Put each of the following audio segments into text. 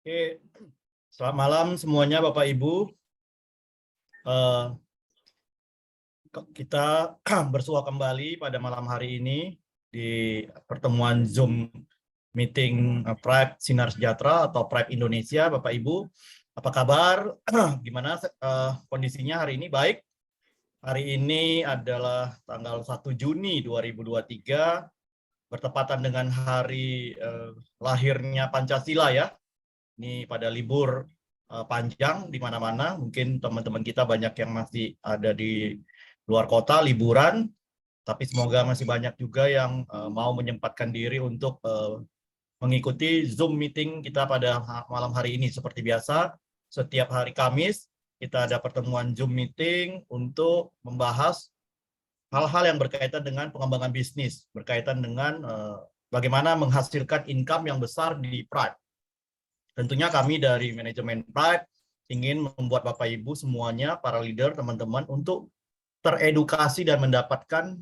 Oke, selamat malam semuanya Bapak Ibu. Eh, Kita bersua kembali pada malam hari ini di pertemuan Zoom meeting Pride Sinar Sejahtera atau Pride Indonesia. Bapak Ibu, apa kabar? Gimana kondisinya hari ini? Baik. Hari ini adalah tanggal 1 Juni 2023, bertepatan dengan hari lahirnya Pancasila ya. Ini pada libur panjang di mana-mana. Mungkin teman-teman kita banyak yang masih ada di luar kota liburan, tapi semoga masih banyak juga yang mau menyempatkan diri untuk mengikuti Zoom meeting kita pada malam hari ini. Seperti biasa, setiap hari Kamis kita ada pertemuan Zoom meeting untuk membahas hal-hal yang berkaitan dengan pengembangan bisnis, berkaitan dengan bagaimana menghasilkan income yang besar di Pride. Tentunya kami dari manajemen Pride ingin membuat Bapak Ibu semuanya, para leader, teman-teman, untuk teredukasi dan mendapatkan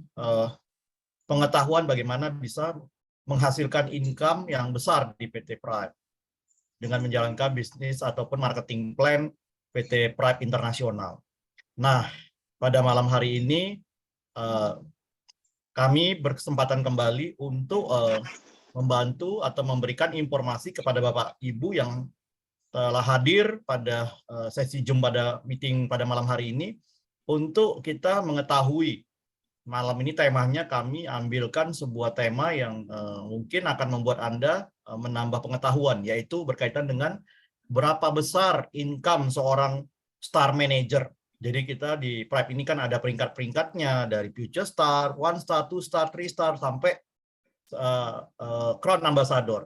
pengetahuan bagaimana bisa menghasilkan income yang besar di PT Pride dengan menjalankan bisnis ataupun marketing plan PT Pride Internasional. Nah, pada malam hari ini kami berkesempatan kembali untuk membantu atau memberikan informasi kepada Bapak Ibu yang telah hadir pada sesi Zoom pada meeting pada malam hari ini untuk kita mengetahui malam ini temanya kami ambilkan sebuah tema yang mungkin akan membuat Anda menambah pengetahuan, yaitu berkaitan dengan berapa besar income seorang star manager. Jadi kita di Pride ini kan ada peringkat-peringkatnya dari Future Star, One Star, Two Star, Three Star sampai Crown Ambassador.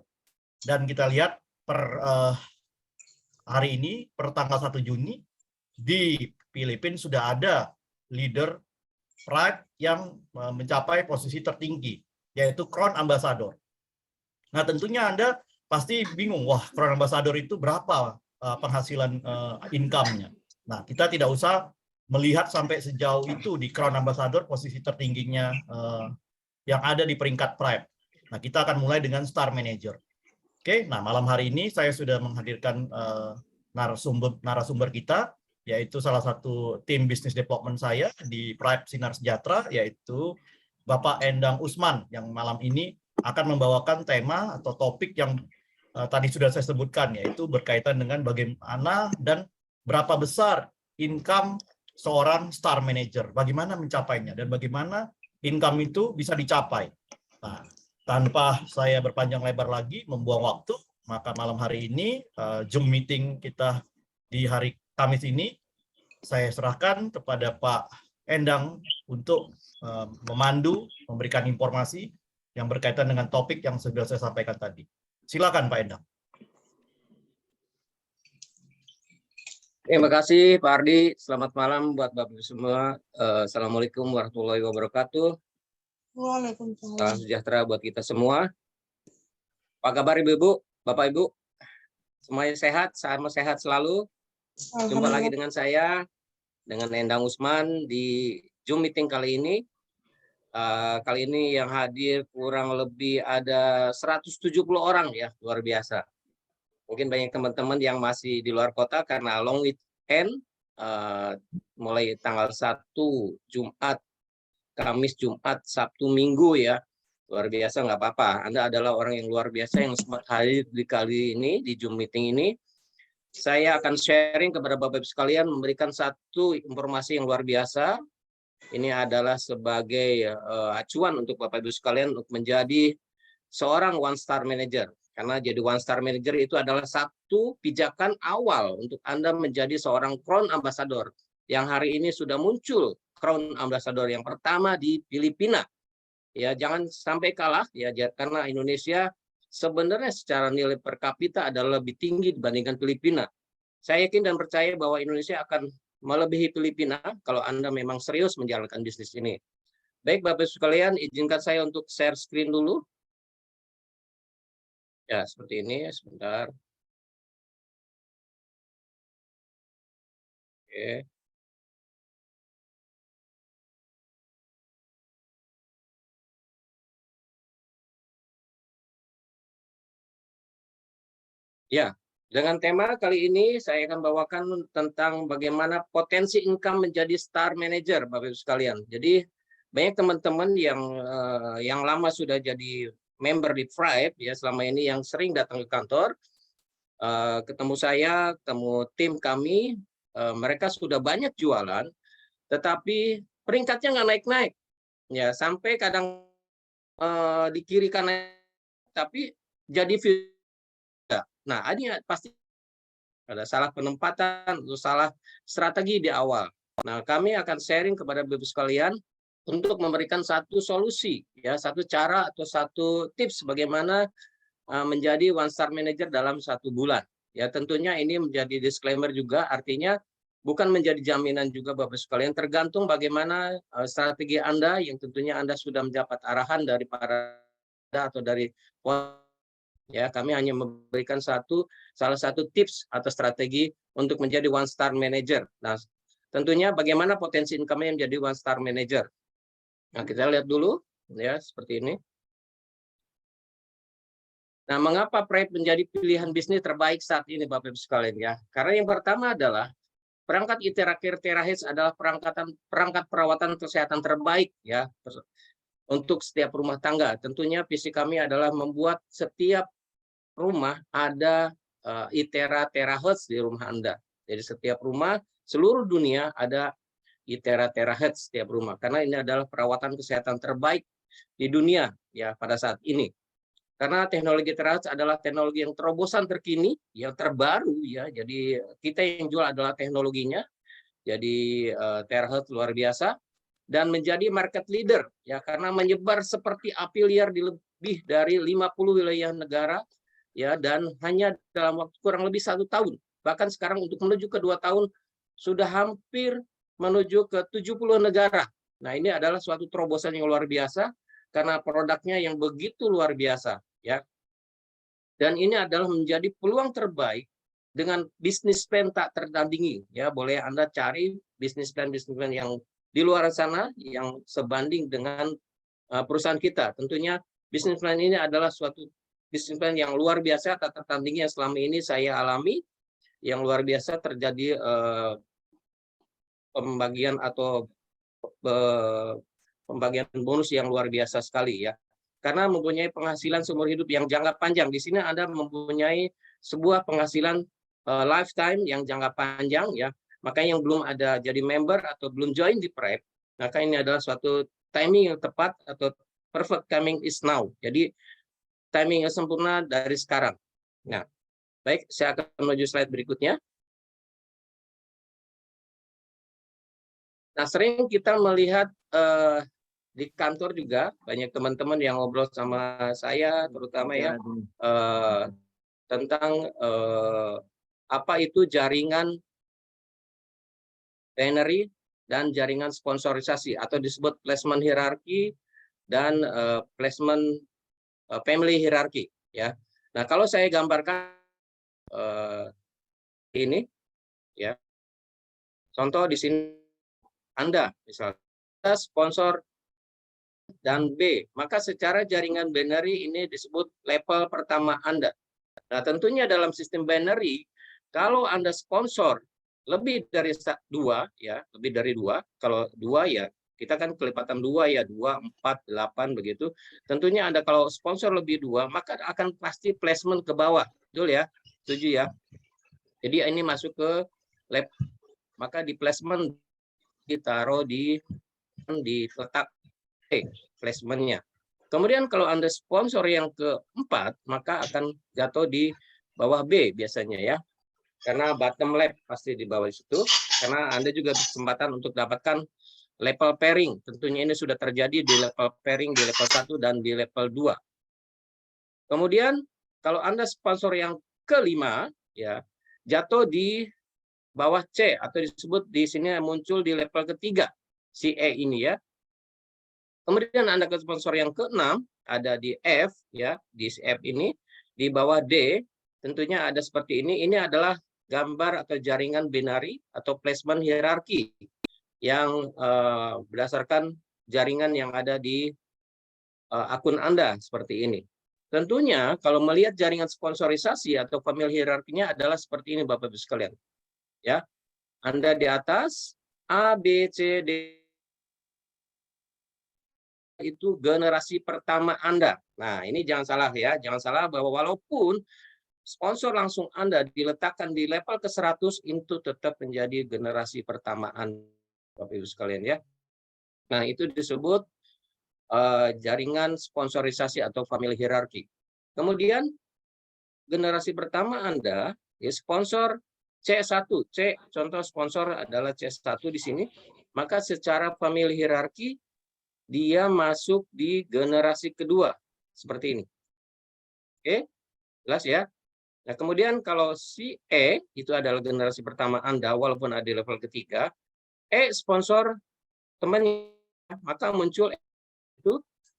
Dan kita lihat per hari ini, per tanggal 1 Juni, di Filipina sudah ada leader Pride yang mencapai posisi tertinggi, yaitu Crown Ambassador. Nah, tentunya Anda pasti bingung, wah, Crown Ambassador itu berapa penghasilan income-nya? Nah, kita tidak usah melihat sampai sejauh itu di Crown Ambassador posisi tertingginya yang ada di peringkat Pride. Nah, kita akan mulai dengan Star Manager. Oke, nah malam hari ini saya sudah menghadirkan narasumber kita, yaitu salah satu tim bisnis development saya di Pride Sinar Sejahtera, yaitu Bapak Endang Usman, yang malam ini akan membawakan tema atau topik yang tadi sudah saya sebutkan, yaitu berkaitan dengan bagaimana dan berapa besar income seorang star manager, bagaimana mencapainya, dan bagaimana income itu bisa dicapai. Nah, tanpa saya berpanjang lebar lagi, membuang waktu, maka malam hari ini Zoom meeting kita di hari Kamis ini, saya serahkan kepada Pak Endang untuk memandu, memberikan informasi yang berkaitan dengan topik yang sudah saya sampaikan tadi. Silakan Pak Endang. Terima kasih Pak Ardi. Selamat malam buat Bapak semua. Assalamualaikum warahmatullahi wabarakatuh. Waalaikumsalam. Salam sejahtera buat kita semua. Apa kabar Ibu-Ibu, Bapak-Ibu? Semuanya sehat, sama sehat selalu. Jumpa lagi dengan saya, dengan Endang Usman di Zoom meeting kali ini. Kali ini yang hadir kurang lebih ada 170 orang ya, luar biasa. Mungkin banyak teman-teman yang masih di luar kota karena long weekend, mulai tanggal 1 Jumat, Kamis, Jumat, Sabtu, Minggu ya. Luar biasa, nggak apa-apa. Anda adalah orang yang luar biasa yang sempat hadir di kali ini, di Zoom meeting ini. Saya akan sharing kepada Bapak-Ibu sekalian, memberikan satu informasi yang luar biasa. Ini adalah sebagai acuan untuk Bapak-Ibu sekalian untuk menjadi seorang one star manager. Karena jadi one star manager itu adalah satu pijakan awal untuk Anda menjadi seorang Crown Ambassador. Yang hari ini sudah muncul Crown Ambassador yang pertama di Filipina. Ya, jangan sampai kalah ya, karena Indonesia sebenarnya secara nilai per kapita adalah lebih tinggi dibandingkan Filipina. Saya yakin dan percaya bahwa Indonesia akan melebihi Filipina kalau Anda memang serius menjalankan bisnis ini. Baik Bapak sekalian, izinkan saya untuk share screen dulu. Ya, seperti ini, sebentar. Oke. Ya, Dengan tema kali ini saya akan bawakan tentang bagaimana potensi income menjadi star manager, Bapak Ibu sekalian. Jadi banyak teman-teman yang lama sudah jadi member di Thrive ya, selama ini yang sering datang ke kantor, ketemu saya, ketemu tim kami, mereka sudah banyak jualan, tetapi peringkatnya nggak naik-naik, ya sampai kadang di kiri kanan, tapi jadi nah ini pasti ada salah penempatan atau salah strategi di awal. Nah, kami akan sharing kepada Bapak sekalian untuk memberikan satu solusi, ya, satu cara atau satu tips bagaimana menjadi one star manager dalam 1 bulan. Ya, tentunya ini menjadi disclaimer juga, artinya bukan menjadi jaminan juga Bapak sekalian, tergantung bagaimana strategi Anda yang tentunya Anda sudah mendapat arahan dari para atau dari ya, kami hanya memberikan salah satu tips atau strategi untuk menjadi one star manager. Nah, tentunya bagaimana potensi income menjadi one star manager. Nah, kita lihat dulu ya seperti ini. Nah, mengapa Pride menjadi pilihan bisnis terbaik saat ini Bapak Ibu sekalian ya? Karena yang pertama adalah perangkat ITERA Terahes adalah perangkat perawatan kesehatan terbaik ya untuk setiap rumah tangga. Tentunya visi kami adalah membuat setiap rumah ada ITERA Terahertz di rumah Anda. Jadi setiap rumah seluruh dunia ada ITERA Terahertz setiap rumah, karena ini adalah perawatan kesehatan terbaik di dunia ya pada saat ini. Karena teknologi Terahertz adalah teknologi yang terobosan terkini, yang terbaru ya. Jadi kita yang jual adalah teknologinya. Jadi Terahertz luar biasa dan menjadi market leader ya, karena menyebar seperti api liar di lebih dari 50 wilayah negara ya, dan hanya dalam waktu kurang lebih 1 tahun, bahkan sekarang untuk menuju ke 2 tahun sudah hampir menuju ke 70 negara. Nah, ini adalah suatu terobosan yang luar biasa karena produknya yang begitu luar biasa ya, dan ini adalah menjadi peluang terbaik dengan bisnis plan tak tertandingi ya. Boleh Anda cari bisnis plan yang di luar sana yang sebanding dengan perusahaan kita. Tentunya bisnis plan ini adalah suatu bisnis plan yang luar biasa, tak tertandingi yang selama ini saya alami, yang luar biasa terjadi pembagian atau pembagian bonus yang luar biasa sekali ya. Karena mempunyai penghasilan seumur hidup yang jangka panjang. Di sini Anda mempunyai sebuah penghasilan lifetime yang jangka panjang ya. Makanya yang belum ada jadi member atau belum join di Prep, maka ini adalah suatu timing yang tepat atau perfect timing is now. Jadi timing yang sempurna dari sekarang. Nah, baik, saya akan menuju slide berikutnya. Nah, sering kita melihat di kantor juga banyak teman-teman yang ngobrol sama saya, terutama ya tentang apa itu jaringan binary dan jaringan sponsorisasi atau disebut placement hierarchy dan placement family hierarchy ya. Nah, kalau saya gambarkan ini ya, contoh di sini Anda misalnya sponsor dan B, maka secara jaringan binary ini disebut level pertama Anda. Nah, tentunya dalam sistem binary, kalau Anda sponsor lebih dari 2 ya, lebih dari 2, kalau 2 ya kita kan kelipatan 2 ya, 2, 4, 8 begitu. Tentunya Anda kalau sponsor lebih 2, maka akan pasti placement ke bawah. Betul ya? Setuju ya? Jadi ini masuk ke lab, maka di placement ditaruh di letak placementnya. Kemudian kalau Anda sponsor yang keempat, maka akan jatuh di bawah B biasanya ya. Karena bottom lab pasti di bawah situ. Karena Anda juga kesempatan untuk dapatkan level pairing. Tentunya ini sudah terjadi di level pairing di level 1 dan di level 2. Kemudian kalau Anda sponsor yang kelima, ya jatuh di bawah C atau disebut di sini muncul di level ketiga, si E ini ya. Kemudian Anda ke sponsor yang ke-6 ada di F ya, di F ini di bawah D tentunya ada seperti ini. Ini adalah gambar atau jaringan binary atau placement hierarki yang berdasarkan jaringan yang ada di akun Anda seperti ini. tentunya kalau melihat jaringan sponsorisasi atau family hierarkinya adalah seperti ini Bapak Ibu sekalian. Ya. Anda di atas A, B, C, D itu generasi pertama Anda. Nah, ini jangan salah ya, jangan salah bahwa walaupun sponsor langsung Anda diletakkan di level ke-100 itu tetap menjadi generasi pertama Anda, Bapak Ibu sekalian ya. Nah, itu disebut jaringan sponsorisasi atau family hierarchy. Kemudian generasi pertama Anda, ya sponsor C1, C contoh sponsor adalah C1 di sini, maka secara family hierarchy dia masuk di generasi kedua seperti ini. Oke, jelas ya. Nah, kemudian kalau si E itu adalah generasi pertama Anda walaupun ada di level ketiga, E sponsor temannya, maka muncul itu,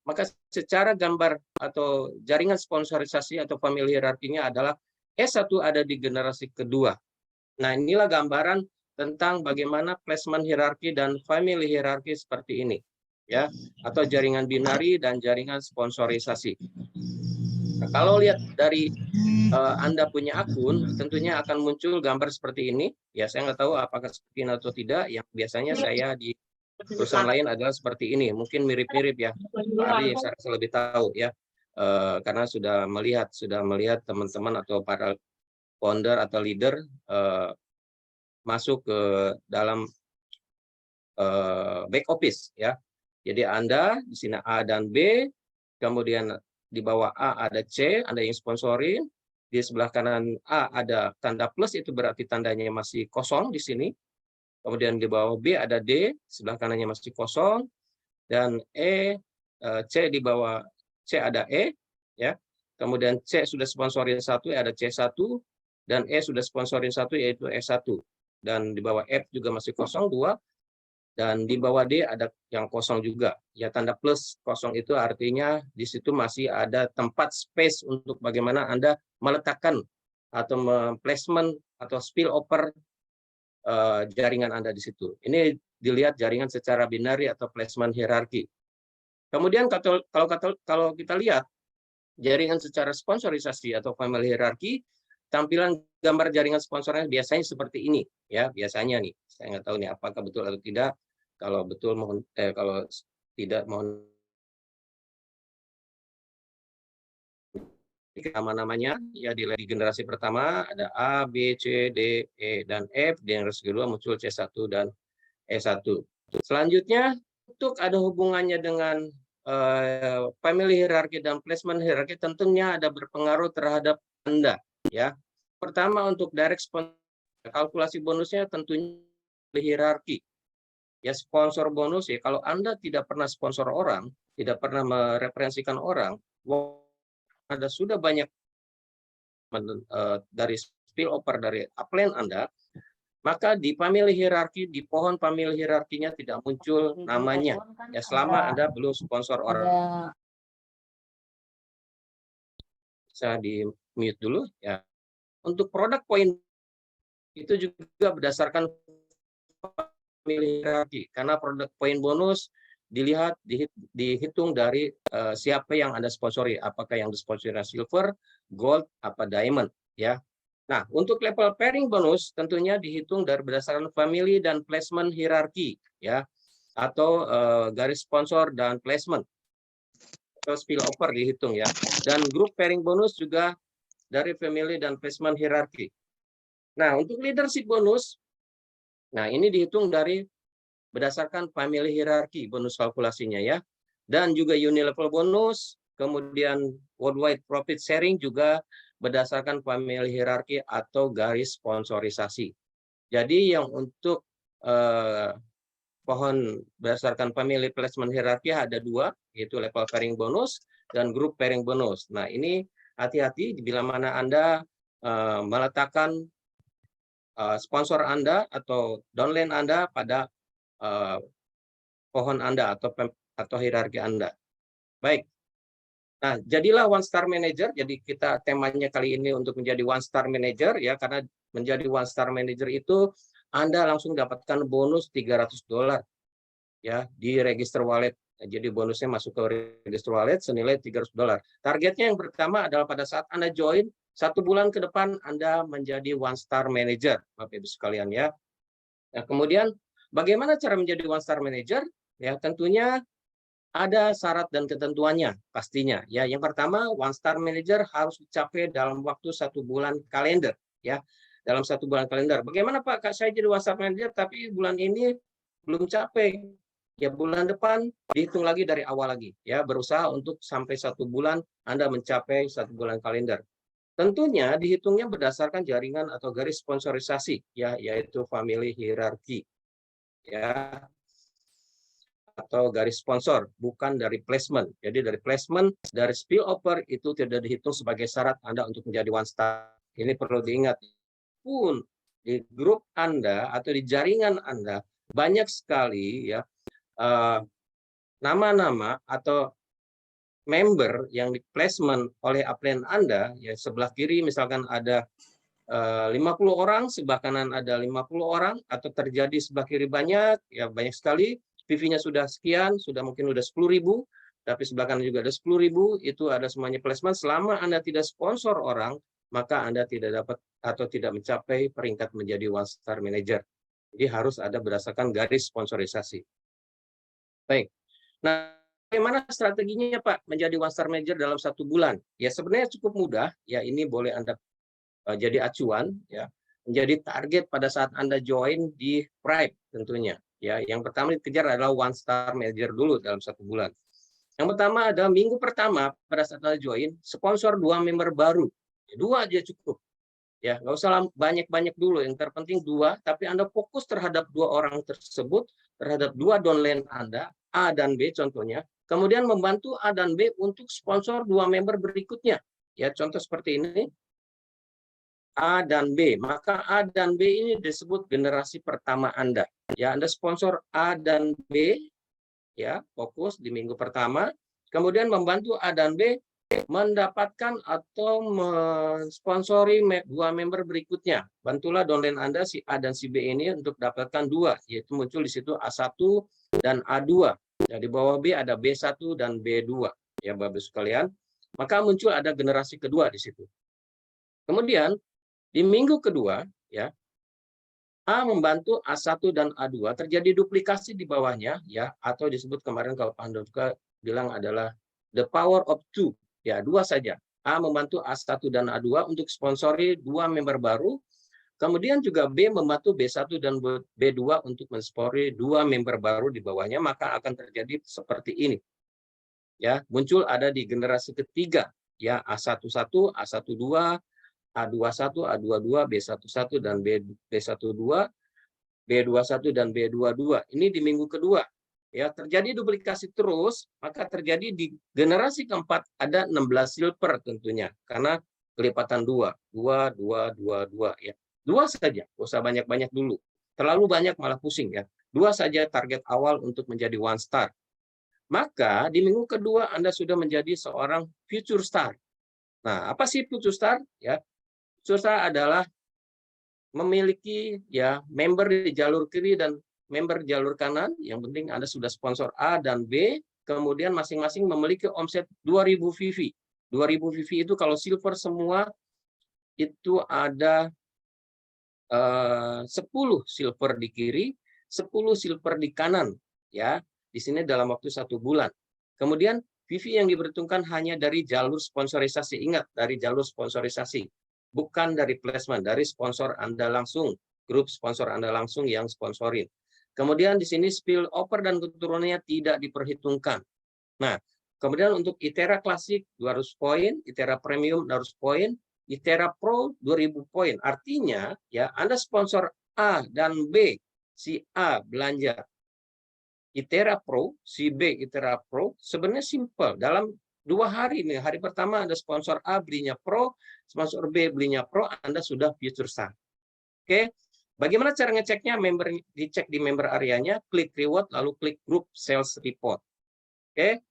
maka secara gambar atau jaringan sponsorisasi atau family hierarkinya adalah S1 ada di generasi kedua. Nah, inilah gambaran tentang bagaimana placement hierarki dan family hierarki seperti ini, ya, atau jaringan binari dan jaringan sponsorisasi. Nah, kalau lihat dari Anda punya akun, tentunya akan muncul gambar seperti ini. Ya, saya nggak tahu apakah seperti ini atau tidak. Yang biasanya saya di perusahaan lain adalah seperti ini. Mungkin mirip-mirip ya. Pak Ari saya rasa lebih tahu ya. Karena sudah melihat teman-teman atau para founder atau leader masuk ke dalam back office ya. Jadi Anda di sini A dan B, kemudian di bawah A ada C, Anda yang sponsorin. Di sebelah kanan A ada tanda plus, itu berarti tandanya masih kosong di sini. Kemudian di bawah B ada D, sebelah kanannya masih kosong. Dan C di bawah C ada E, ya. Kemudian C sudah sponsorin 1, ada C1, dan E sudah sponsorin 1, yaitu E1. Dan di bawah F juga masih kosong 2, dan di bawah D ada yang kosong juga. Ya, tanda plus kosong itu artinya di situ masih ada tempat space untuk bagaimana Anda meletakkan atau placement atau spillover jaringan Anda di situ. Ini dilihat jaringan secara binari atau placement hierarki. Kemudian kalau kita lihat jaringan secara sponsorisasi atau family hierarki, tampilan gambar jaringan sponsornya biasanya seperti ini, ya biasanya nih. Saya nggak tahu nih apakah betul atau tidak. Kalau betul mohon, kalau tidak mohon nama-namanya ya di generasi pertama ada A, B, C, D, E, dan F. Di generasi kedua muncul C1 dan E1. Selanjutnya, untuk ada hubungannya dengan family hierarchy dan placement hierarchy, tentunya ada berpengaruh terhadap Anda. Ya, pertama untuk direct sponsor, kalkulasi bonusnya tentunya hierarki. Ya, sponsor bonus ya kalau Anda tidak pernah sponsor orang, tidak pernah mereferensikan orang, ada sudah banyak dari spillover dari upline Anda, maka di family hierarki, di pohon family hierarkinya tidak muncul namanya. Ya, selama Anda belum sponsor orang. Bisa di mute dulu ya. Untuk produk poin itu juga berdasarkan family hierarki, karena produk poin bonus dilihat dihitung dari siapa yang Anda sponsori, apakah yang disponsori silver, gold, apa diamond ya. Nah, untuk level pairing bonus tentunya dihitung dari berdasarkan family dan placement hierarki ya, atau garis sponsor dan placement atau spillover dihitung ya. Dan grup pairing bonus juga dari family dan placement hierarki. Nah, untuk leadership bonus, nah ini dihitung dari berdasarkan family hierarki bonus kalkulasinya ya. Dan juga unilevel bonus, kemudian worldwide profit sharing juga berdasarkan family hierarki atau garis sponsorisasi. Jadi yang untuk pohon berdasarkan family placement hierarki ada 2, yaitu level pairing bonus dan group pairing bonus. Nah, ini hati-hati bila mana Anda meletakkan sponsor Anda atau downline Anda pada pohon Anda atau hierarki Anda. Baik. Nah, jadilah one star manager. Jadi kita temanya kali ini untuk menjadi one star manager ya, karena menjadi one star manager itu Anda langsung dapatkan bonus $300 ya di register wallet Jadi bonusnya masuk ke register wallet senilai $300. Targetnya yang pertama adalah pada saat Anda join, 1 bulan ke depan Anda menjadi one star manager, Bapak Ibu sekalian ya. Nah, kemudian bagaimana cara menjadi one star manager? Ya, tentunya ada syarat dan ketentuannya pastinya. Ya, yang pertama one star manager harus dicapai dalam waktu 1 bulan kalender ya. Dalam 1 bulan kalender. Bagaimana Pak? Kak, saya jadi one star manager tapi bulan ini belum capai. Ya, bulan depan dihitung lagi dari awal lagi ya, berusaha untuk sampai 1 bulan Anda mencapai 1 bulan kalender. Tentunya dihitungnya berdasarkan jaringan atau garis sponsorisasi ya, yaitu family hierarchy ya, atau garis sponsor, bukan dari placement. Jadi dari placement, dari spillover itu tidak dihitung sebagai syarat Anda untuk menjadi one star. Ini perlu diingat. Pun di grup Anda atau di jaringan Anda banyak sekali ya nama-nama atau member yang di placement oleh upline Anda, ya sebelah kiri misalkan ada 50 orang, sebelah kanan ada 50 orang, atau terjadi sebelah kiri banyak, ya banyak sekali, PV-nya sudah sekian, sudah mungkin sudah 10.000, tapi sebelah kanan juga ada 10.000, itu ada semuanya placement. Selama Anda tidak sponsor orang, maka Anda tidak dapat atau tidak mencapai peringkat menjadi one star manager. Jadi harus ada berdasarkan garis sponsorisasi. Baik. Nah, bagaimana strateginya Pak menjadi one star manager dalam 1 bulan? Ya sebenarnya cukup mudah. Ya ini boleh Anda jadi acuan. Ya, menjadi target pada saat Anda join di Pride tentunya. Ya, yang pertama dikejar adalah one star manager dulu dalam 1 bulan. Yang pertama adalah minggu pertama pada saat Anda join, sponsor 2 member baru. 2 aja cukup. Ya, nggak usah banyak-banyak dulu. Yang terpenting 2, tapi Anda fokus terhadap 2 orang tersebut, terhadap 2 downline Anda, A dan B contohnya. Kemudian membantu A dan B untuk sponsor 2 member berikutnya. Ya, contoh seperti ini. A dan B. Maka A dan B ini disebut generasi pertama Anda. Ya, Anda sponsor A dan B, ya, fokus di minggu pertama. Kemudian membantu A dan B mendapatkan atau mensponsori 2 member berikutnya. Bantulah downline Anda si A dan si B ini untuk dapatkan 2, yaitu muncul di situ A1 dan A2. Ya, di bawah B ada B1 dan B2. Ya, Bapak sekalian. Maka muncul ada generasi kedua di situ. Kemudian di minggu kedua, ya, A membantu A1 dan A2, terjadi duplikasi di bawahnya, ya, atau disebut kemarin kalau Pak Handoko bilang adalah the power of 2. Ya, 2 saja. A membantu A1 dan A2 untuk sponsori 2 member baru. Kemudian juga B membantu B1 dan B2 untuk mensponsori 2 member baru di bawahnya, maka akan terjadi seperti ini. Ya, muncul ada di generasi ketiga, ya, A11, A12, A21, A22, B11 dan B12, B21 dan B22. Ini di minggu kedua. Ya, terjadi duplikasi terus, maka terjadi di generasi keempat ada 16 silver tentunya, karena kelipatan 2 ya. 2 saja, nggak usah banyak-banyak dulu. Terlalu banyak malah pusing ya. 2 saja target awal untuk menjadi one star. Maka di minggu kedua Anda sudah menjadi seorang future star. Nah, apa sih future star? Ya, future star adalah memiliki ya member di jalur kiri dan member jalur kanan. Yang penting Anda sudah sponsor A dan B, kemudian masing-masing memiliki omset 2.000 VV. 2.000 VV itu kalau silver semua itu ada 10 silver di kiri, 10 silver di kanan, ya. Di sini dalam waktu 1 bulan. Kemudian VV yang diperhitungkan hanya dari jalur sponsorisasi. Ingat, dari jalur sponsorisasi. Bukan dari placement, dari sponsor Anda langsung, grup sponsor Anda langsung yang sponsorin. Kemudian di sini spillover dan keturunannya tidak diperhitungkan. Nah, kemudian untuk ITERA klasik 200 poin, ITERA premium 200 poin, ITERA Pro 2.000 poin. Artinya, ya Anda sponsor A dan B, si A belanja ITERA Pro, si B ITERA Pro, sebenarnya simple. Dalam 2 hari nih, hari pertama Anda sponsor A belinya Pro, sponsor B belinya Pro, Anda sudah future star. Oke, bagaimana cara ngeceknya? Member dicek di member areanya, klik reward, lalu klik group sales report. Oke,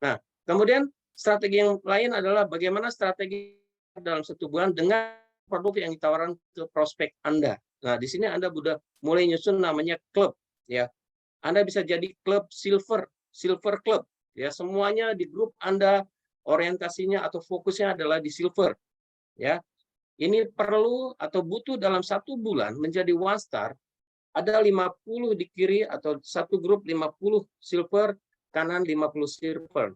nah kemudian strategi yang lain adalah bagaimana strategi dalam 1 bulan dengan produk yang ditawarkan ke prospek Anda. Nah, di sini Anda sudah mulai nyusun namanya klub, ya. Anda bisa jadi klub silver, silver club. Ya, semuanya di grup Anda orientasinya atau fokusnya adalah di silver. Ya, ini perlu atau butuh dalam 1 bulan menjadi one star. Ada 50 di kiri atau satu grup 50 silver, kanan 50 silver.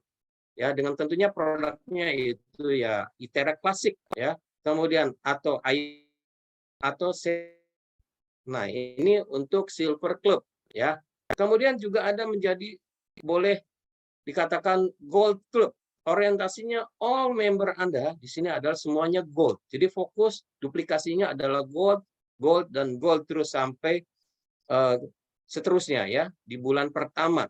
Ya, dengan tentunya produknya itu ya ITERA klasik ya. Kemudian atau nah, ini untuk silver club ya. Kemudian juga ada menjadi boleh dikatakan gold club. Orientasinya all member Anda di sini adalah semuanya gold. Jadi fokus duplikasinya adalah gold, gold dan gold terus sampai seterusnya ya di bulan pertama.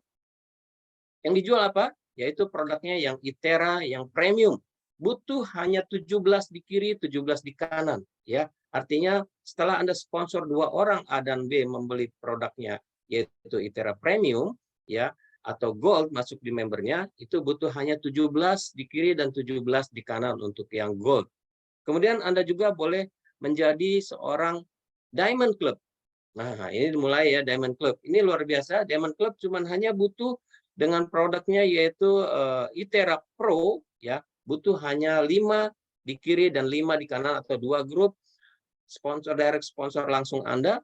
Yang dijual apa? Yaitu produknya yang ITERA, yang premium. Butuh hanya 17 di kiri, 17 di kanan ya. Artinya setelah Anda sponsor 2 orang A dan B membeli produknya yaitu ITERA premium ya atau gold masuk di membernya, itu butuh hanya 17 di kiri dan 17 di kanan untuk yang gold. Kemudian Anda juga boleh menjadi seorang Diamond Club. Nah, ini dimulai ya Diamond Club. Ini luar biasa. Diamond Club cuman hanya butuh dengan produknya yaitu ITERA Pro ya, butuh hanya 5 di kiri dan 5 di kanan atau 2 grup sponsor direct sponsor langsung Anda.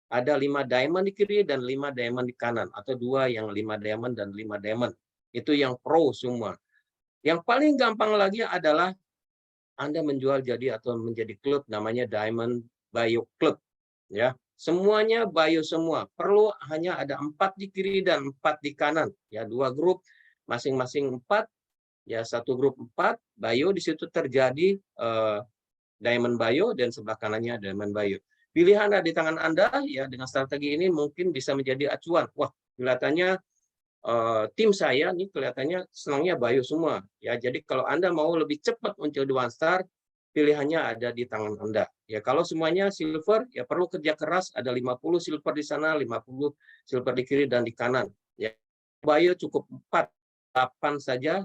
Ada 5 diamond di kiri dan 5 diamond di kanan atau 2 yang 5 diamond dan 5 diamond. Itu yang pro semua. Yang paling gampang lagi adalah Anda menjual jadi atau menjadi klub namanya Diamond Bio Club ya. Semuanya bio semua. Perlu hanya ada 4 di kiri dan 4 di kanan. Ya, 2 grup masing-masing 4. Ya, satu grup 4 bio di situ terjadi Diamond Bio dan sebelah kanannya Diamond Bio. Pilihan ada di tangan Anda ya, dengan strategi ini mungkin bisa menjadi acuan. Wah, kelihatannya tim saya nih kelihatannya senangnya bio semua ya. Jadi kalau Anda mau lebih cepat muncul di one star, pilihannya ada di tangan Anda. Ya, kalau semuanya silver ya perlu kerja keras, ada 50 silver di sana, 50 silver di kiri dan di kanan. Ya. Bio cukup 4, 8 saja.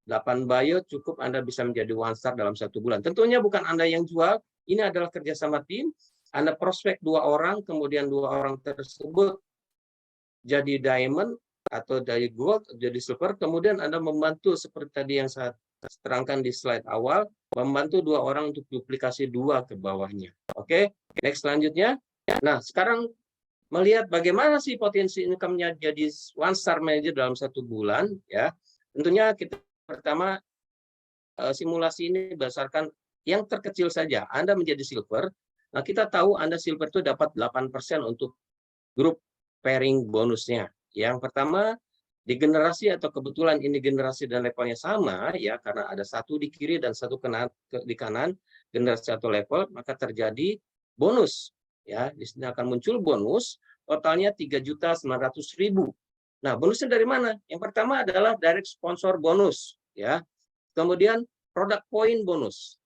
8 bio cukup Anda bisa menjadi one star dalam 1 bulan. Tentunya bukan Anda yang jual, ini adalah kerjasama tim. Anda prospek 2 orang, kemudian 2 orang tersebut jadi diamond atau dari gold jadi silver, kemudian Anda membantu seperti tadi yang saya terangkan di slide awal, membantu 2 orang untuk duplikasi 2 ke bawahnya. Oke, next selanjutnya. Nah, sekarang melihat bagaimana sih potensi income-nya jadi one star manager dalam 1 bulan ya. Tentunya kita pertama simulasi ini berdasarkan yang terkecil saja. Anda menjadi silver. Nah, kita tahu Anda silver itu dapat 8% untuk grup pairing bonusnya. Yang pertama, di generasi atau kebetulan ini generasi dan levelnya sama, ya karena ada 1 di kiri dan 1 di kanan, generasi atau level, maka terjadi bonus. Ya, di sini akan muncul bonus, totalnya 3.900.000. Nah, bonusnya dari mana? Yang pertama adalah direct sponsor bonus. Ya, kemudian product point bonus.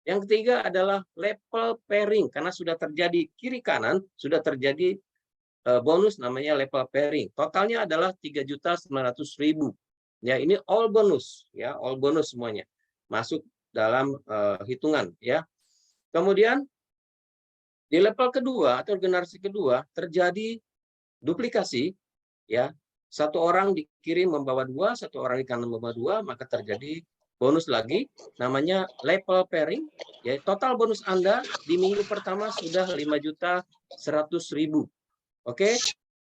Yang ketiga adalah level pairing, karena sudah terjadi kiri kanan, sudah terjadi bonus namanya level pairing. Totalnya adalah 3.900.000. Ya, ini all bonus, ya, all bonus semuanya masuk dalam hitungan, ya. Kemudian di level kedua atau generasi kedua terjadi duplikasi, ya. 1 orang di kiri membawa 2, 1 orang di kanan membawa 2, maka terjadi bonus lagi namanya level pairing. Ya, total bonus Anda di minggu pertama sudah 5.100.000. Oke.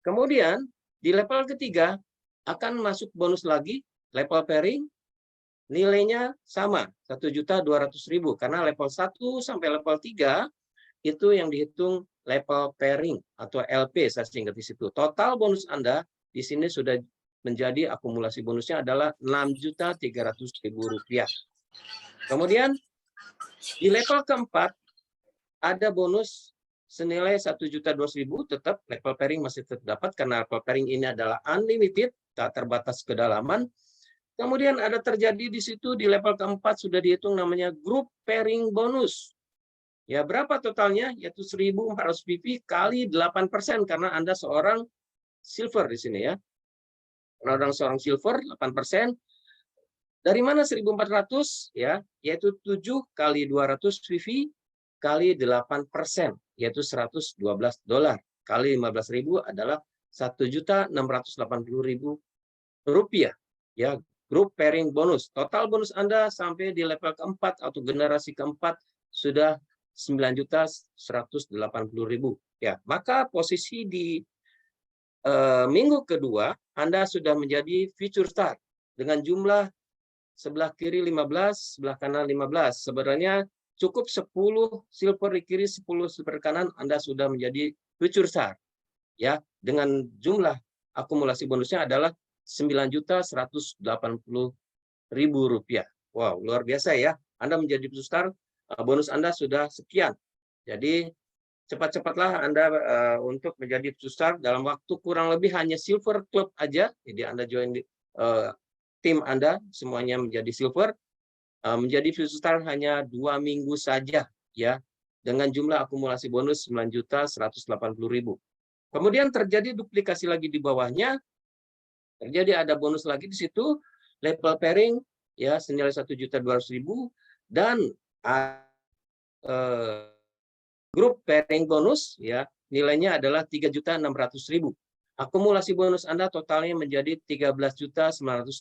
Kemudian di level ketiga akan masuk bonus lagi level pairing. Nilainya sama 1.200.000 karena level 1 sampai level 3 itu yang dihitung level pairing atau LP saya singkat di situ. Total bonus Anda di sini sudah menjadi akumulasi bonusnya adalah Rp6.300.000. Kemudian di level keempat ada bonus senilai 1.200.000, tetap level pairing masih terdapat karena level pairing ini adalah unlimited, tak terbatas kedalaman. Kemudian ada terjadi di situ di level keempat sudah dihitung namanya group pairing bonus. Ya, berapa totalnya? Yaitu 1.400 PP kali 8% karena Anda seorang silver di sini ya. Karena seorang silver 8%. Dari mana 1.400 ya? Yaitu 7 kali 200 PP kali 8%, yaitu $112 kali 15.000 adalah 1.680.000 rupiah. Ya, grup pairing bonus. Total bonus Anda sampai di level keempat atau generasi keempat sudah 9.180.000. Ya, maka posisi di minggu kedua Anda sudah menjadi future star dengan jumlah sebelah kiri 15, sebelah kanan 15. Sebenarnya cukup 10 silver di kiri, 10 silver kanan, Anda sudah menjadi future star. Ya, dengan jumlah akumulasi bonusnya adalah 9.180.000 rupiah. Wow, luar biasa ya. Anda menjadi future star, bonus Anda sudah sekian. Jadi cepat-cepatlah Anda untuk menjadi future star dalam waktu kurang lebih hanya silver club aja. Jadi Anda join di tim Anda semuanya menjadi silver, menjadi future star hanya 2 minggu saja ya, dengan jumlah akumulasi bonus 9.180.000. Kemudian terjadi duplikasi lagi di bawahnya, terjadi ada bonus lagi di situ, level pairing ya senilai 1.200.000 dan grup pairing bonus ya nilainya adalah 3.600.000. Akumulasi bonus Anda totalnya menjadi 13.980.000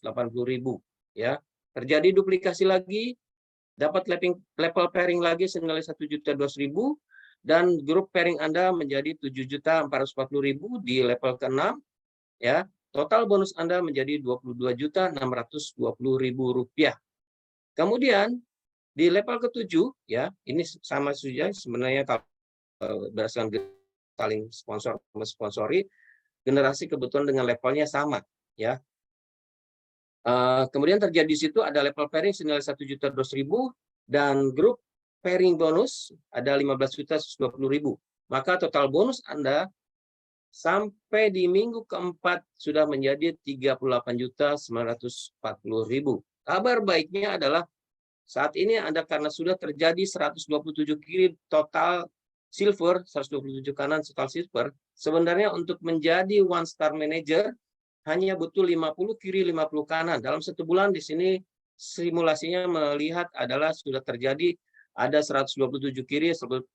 ya. Terjadi duplikasi lagi, dapat level pairing lagi senilai 1.200.000 dan grup pairing Anda menjadi 7.440.000 di level ke-6 ya. Total bonus Anda menjadi 22.620.000 rupiah. Kemudian di level ke-7 ya, ini sama saja sebenarnya kalau berdasarkan saling sponsori, generasi kebetulan dengan levelnya sama ya. Kemudian terjadi di situ ada level pairing senilai 1.200.000 dan grup pairing bonus ada 15.120.000. Maka total bonus Anda sampai di minggu keempat sudah menjadi 38.940.000. Kabar baiknya adalah saat ini Anda karena sudah terjadi 127 kiri total silver, 127 kanan total silver, sebenarnya untuk menjadi one star manager hanya butuh 50 kiri 50 kanan. Dalam 1 bulan di sini simulasinya melihat adalah sudah terjadi ada 127 kiri, 127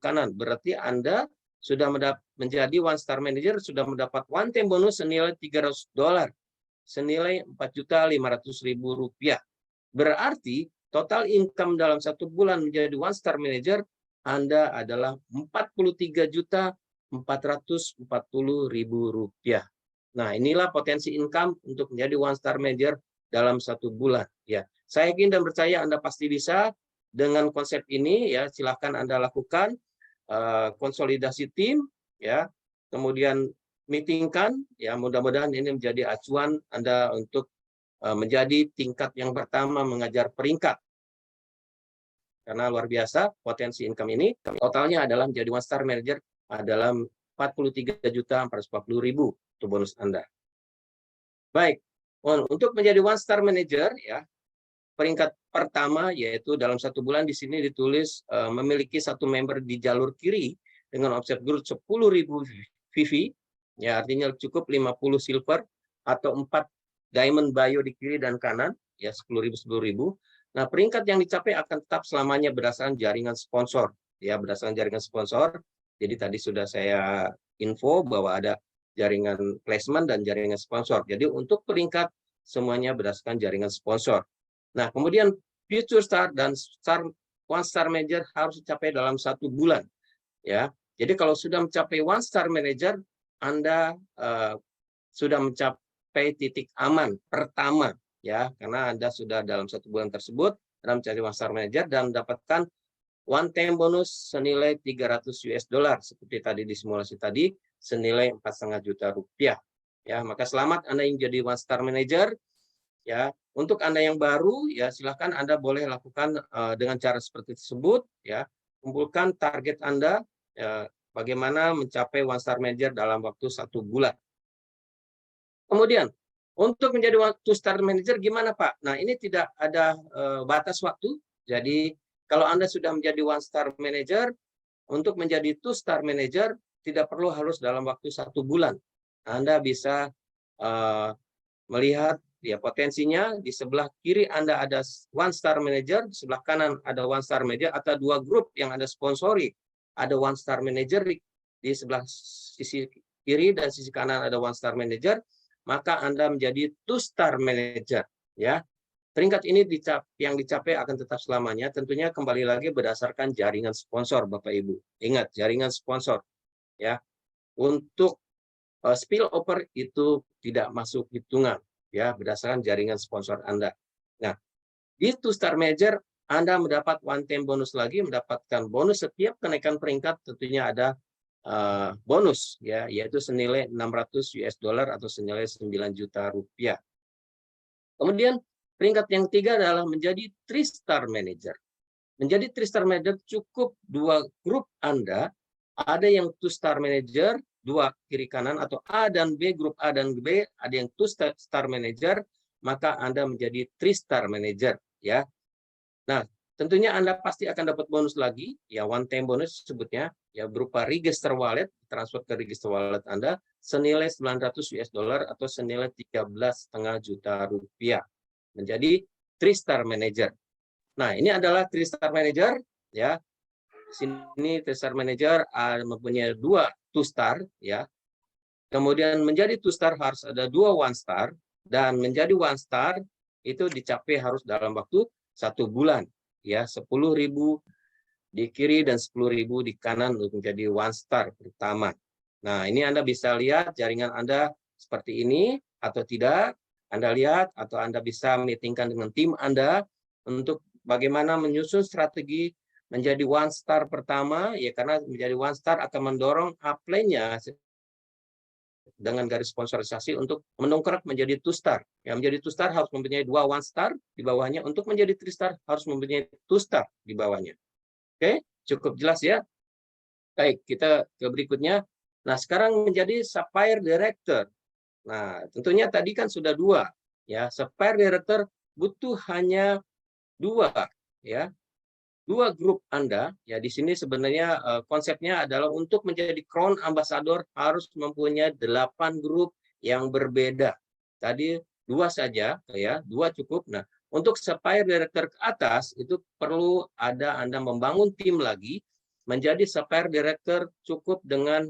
kanan. Berarti Anda sudah menjadi one star manager, sudah mendapat one time bonus senilai $300, senilai 4.500.000 rupiah. Berarti total income dalam 1 bulan menjadi one star manager Anda adalah 43.440.000 rupiah. Nah, inilah potensi income untuk menjadi one star manager dalam 1 bulan. Ya, saya yakin dan percaya Anda pasti bisa dengan konsep ini. Ya, silahkan Anda lakukan konsolidasi tim, ya, kemudian meetingkan. Ya, mudah-mudahan ini menjadi acuan Anda untuk menjadi tingkat yang pertama mengajar peringkat. Karena luar biasa potensi income ini, totalnya adalah menjadi one star manager adalah 43.440.000 itu bonus Anda. Baik, untuk menjadi one star manager ya, peringkat pertama yaitu dalam 1 bulan di sini ditulis memiliki 1 member di jalur kiri dengan omset grup 10.000 VV, ya artinya cukup 50 silver atau 4 diamond bio di kiri dan kanan, ya 10.000. Nah, peringkat yang dicapai akan tetap selamanya berdasarkan jaringan sponsor, ya berdasarkan jaringan sponsor. Jadi tadi sudah saya info bahwa ada jaringan placement dan jaringan sponsor. Jadi untuk peringkat semuanya berdasarkan jaringan sponsor. Nah, kemudian future star dan one star manager harus dicapai dalam 1 bulan, ya. Jadi kalau sudah mencapai one star manager, Anda sudah mencapai titik aman pertama, ya, karena Anda sudah dalam 1 bulan tersebut dalam mencari one star manager dan mendapatkan one time bonus senilai $300 seperti tadi di simulasi tadi senilai 4,5 juta rupiah. Ya, maka selamat Anda yang jadi one star manager. Ya, untuk Anda yang baru, ya silakan Anda boleh lakukan dengan cara seperti tersebut. Ya, kumpulkan target Anda, ya, bagaimana mencapai one star manager dalam waktu 1 bulan. Kemudian, untuk menjadi two star manager gimana Pak? Nah, ini tidak ada batas waktu. Jadi, kalau Anda sudah menjadi one star manager, untuk menjadi two star manager tidak perlu harus dalam waktu 1 bulan. Anda bisa melihat ya potensinya di sebelah kiri Anda ada one star manager, di sebelah kanan ada one star manager atau 2 grup yang Anda sponsori. Ada one star manager di sebelah sisi kiri dan sisi kanan ada one star manager. maka Anda menjadi 2-star manager, ya. Peringkat ini yang dicapai akan tetap selamanya, tentunya kembali lagi berdasarkan jaringan sponsor, Bapak Ibu. Ingat, jaringan sponsor, ya. Untuk spillover itu tidak masuk hitungan, ya, berdasarkan jaringan sponsor Anda. Nah, di 2-star manager Anda mendapat one time bonus lagi, mendapatkan bonus setiap kenaikan peringkat, tentunya ada bonus, ya, yaitu senilai 600 US dollar atau senilai 9 juta rupiah. Kemudian peringkat yang ketiga adalah menjadi 3-star manager. Menjadi 3-star manager cukup 2 grup Anda, ada yang 2-star manager, 2 kiri kanan, atau A dan B, grup A dan B, ada yang 2-star manager, maka Anda menjadi 3-star manager, ya. Nah, tentunya Anda pasti akan dapat bonus lagi, ya, one time bonus sebutnya, ya, berupa register wallet, transfer ke register wallet Anda senilai 900 US dollar atau senilai 13,5 juta rupiah. Menjadi 3-star manager. Nah, ini adalah 3-star manager, ya. Sini 3-star manager mempunyai 2 2-star, ya. Kemudian menjadi 2-star harus ada 2 1-star, dan menjadi 1-star itu dicapai harus dalam waktu 1 bulan, ya. 10.000 di kiri dan 10.000 di kanan untuk menjadi 1-star pertama. Nah, ini Anda bisa lihat jaringan Anda seperti ini atau tidak. Anda lihat atau Anda bisa meetingkan dengan tim Anda untuk bagaimana menyusun strategi menjadi 1-star pertama, ya, karena menjadi 1-star akan mendorong upline-nya dengan garis sponsorisasi untuk mendongkrak menjadi 2-star. Ya, menjadi 2-star harus mempunyai 2 1-star di bawahnya. Untuk menjadi 3-star harus mempunyai 2-star di bawahnya. Oke, cukup jelas ya. Baik, kita ke berikutnya. Nah, sekarang menjadi Sapphire Director. Nah, tentunya tadi kan sudah 2, ya. Sapphire Director butuh hanya 2, ya. 2 grup Anda, ya, di sini sebenarnya konsepnya adalah untuk menjadi Crown Ambassador harus mempunyai 8 grup yang berbeda. Tadi 2 saja, ya, 2 cukup. Nah, untuk Sapphire Director ke atas itu perlu ada Anda membangun tim lagi. Menjadi Sapphire Director cukup dengan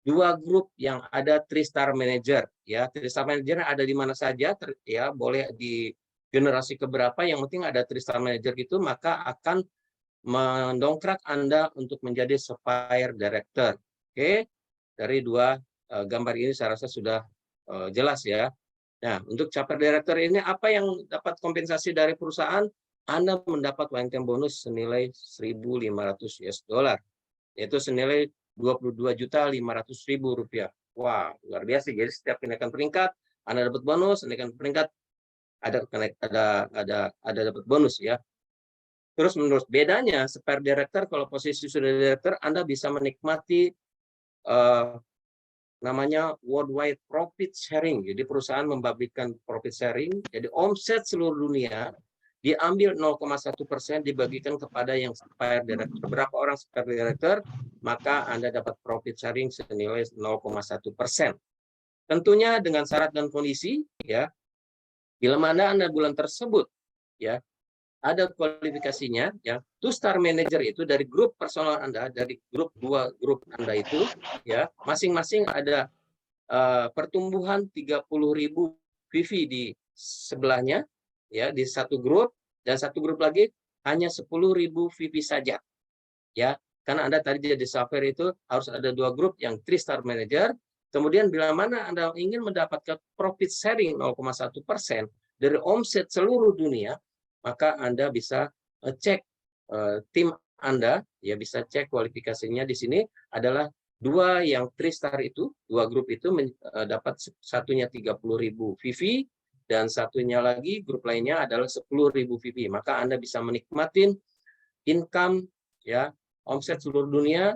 2 grup yang ada 3-star manager, ya. 3-star manager ada di mana saja, ya, boleh di generasi keberapa, yang penting ada 3-star manager itu, maka akan mendongkrak Anda untuk menjadi Sapphire Director. Oke, dari 2 gambar ini saya rasa sudah jelas ya. Nah, untuk Sapphire Director ini apa yang dapat kompensasi dari perusahaan? Anda mendapat one time bonus senilai 1.500 US dollar, yaitu senilai 22.500.000 rupiah. Wah, luar biasa. Jadi setiap kenaikan peringkat Anda dapat bonus, kenaikan peringkat ada dapat bonus, ya. Terus menurut bedanya Sapphire Director, kalau posisi sudah Director, Anda bisa menikmati namanya worldwide profit sharing. Jadi perusahaan membagikan profit sharing. Jadi omset seluruh dunia diambil 0,1% dibagikan kepada yang Sapphire Director. Berapa orang Sapphire Director, maka Anda dapat profit sharing senilai 0,1%. Tentunya dengan syarat dan kondisi, ya. Bila mana Anda bulan tersebut, ya, ada kualifikasinya, ya, 2-star manager itu dari grup personal Anda, dari grup 2 grup Anda itu, ya, masing-masing ada pertumbuhan 30.000 VV di sebelahnya, ya, di satu grup, dan satu grup lagi hanya 10.000 VV saja, ya, karena Anda tadi jadi Sapphire itu harus ada 2 grup yang 3-star manager. Kemudian bila mana Anda ingin mendapatkan profit sharing 0,1% dari omset seluruh dunia, maka Anda bisa cek tim Anda, ya, bisa cek kualifikasinya di sini adalah 2 yang 3-star itu, 2 grup itu dapat satunya 30.000 VV dan satunya lagi grup lainnya adalah 10.000 VV. Maka Anda bisa menikmatin income, ya, omset seluruh dunia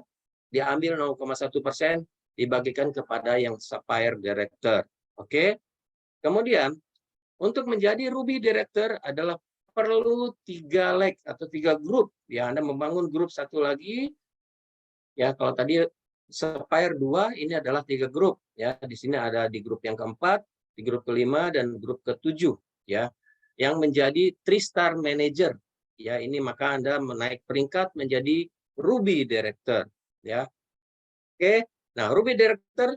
diambil 0,1% dibagikan kepada yang Sapphire Director. Oke. Kemudian untuk menjadi Ruby Director adalah perlu 3 leg atau 3 grup. Ya, Anda membangun grup satu lagi. Ya, kalau tadi Sapphire 2 ini adalah 3 grup, ya. Di sini ada di grup yang keempat, di grup kelima, dan grup ke-7, ya. Yang menjadi 3-star manager. Ya, ini maka Anda menaik peringkat menjadi Ruby Director, ya. Oke. Nah, Ruby Director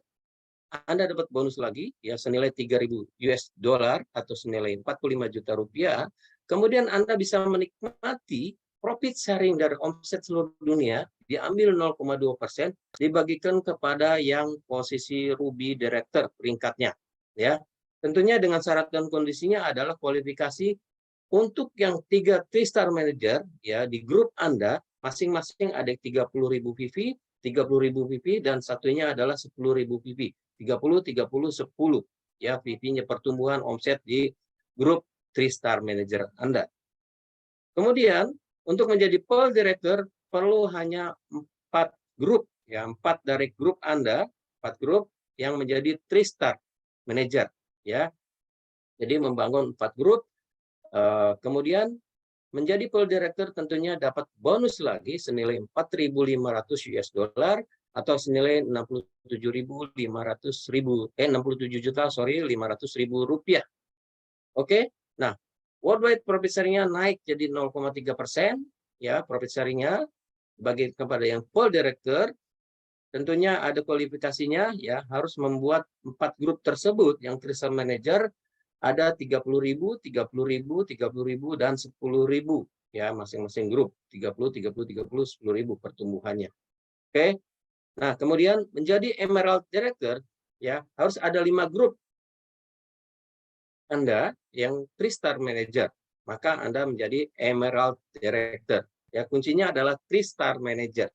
Anda dapat bonus lagi ya senilai 3.000 US dollar atau senilai 45 juta rupiah. Kemudian Anda bisa menikmati profit sharing dari omset seluruh dunia, diambil 0,2%, dibagikan kepada yang posisi Ruby Director peringkatnya. Ya, tentunya dengan syarat dan kondisinya adalah kualifikasi untuk yang 3 3-star manager ya di grup Anda masing-masing ada 30.000 PV, 30.000 PV dan satunya adalah 10.000 PV. 30, 30, 10 ya PV-nya pertumbuhan omset di grup 3-star manager Anda. Kemudian untuk menjadi Pearl Director perlu hanya 4 grup ya, 4 dari grup Anda, 4 grup yang menjadi 3-star manager ya. Jadi membangun 4 grup kemudian menjadi Pearl Director tentunya dapat bonus lagi senilai 4.500 US dollar atau senilai 67.500 rupiah. Oke. Nah, worldwide profit sharing-nya naik jadi 0,3% ya, profit sharing-nya bagi kepada yang Pearl Director tentunya ada kualifikasinya ya, harus membuat 4 grup tersebut yang Tristar Manager ada 30.000, 30.000, 30.000 dan 10.000 ya masing-masing grup 30, 30, 30, 10.000 pertumbuhannya. Oke. Nah, kemudian menjadi Emerald Director ya harus ada 5 grup Anda yang 3-star manager. Maka Anda menjadi Emerald Director. Ya, kuncinya adalah 3-star manager.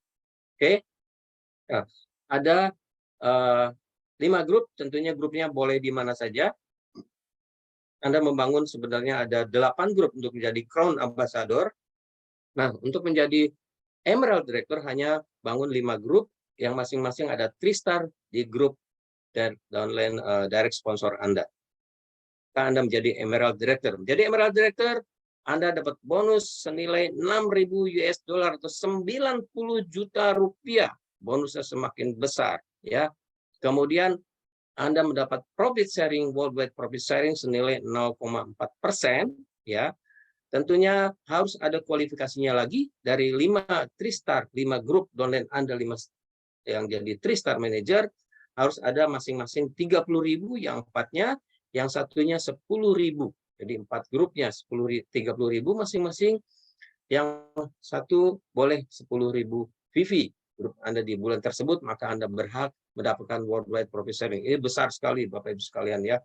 Oke. Nah, ada 5 grup, tentunya grupnya boleh di mana saja. Anda membangun sebenarnya ada 8 grup untuk menjadi Crown Ambassador. Nah, untuk menjadi Emerald Director hanya bangun 5 grup yang masing-masing ada 3-star di grup dan downline direct sponsor Anda. Anda menjadi Emerald Director. Menjadi Emerald Director, Anda dapat bonus senilai 6.000 US dollar atau 90 juta rupiah. Bonusnya semakin besar, ya. Kemudian Anda mendapat profit sharing, worldwide profit sharing senilai 0,4%, ya. Tentunya harus ada kualifikasinya lagi dari 5 3-star, 5 grup downline Anda 5 yang jadi 3-star manager harus ada masing-masing 30.000 yang 4-nya, yang satunya 10.000. Jadi 4 grupnya 30.000 masing-masing, yang satu boleh 10.000 VV grup Anda di bulan tersebut, maka Anda berhak mendapatkan worldwide profit sharing. Ini besar sekali Bapak Ibu sekalian ya.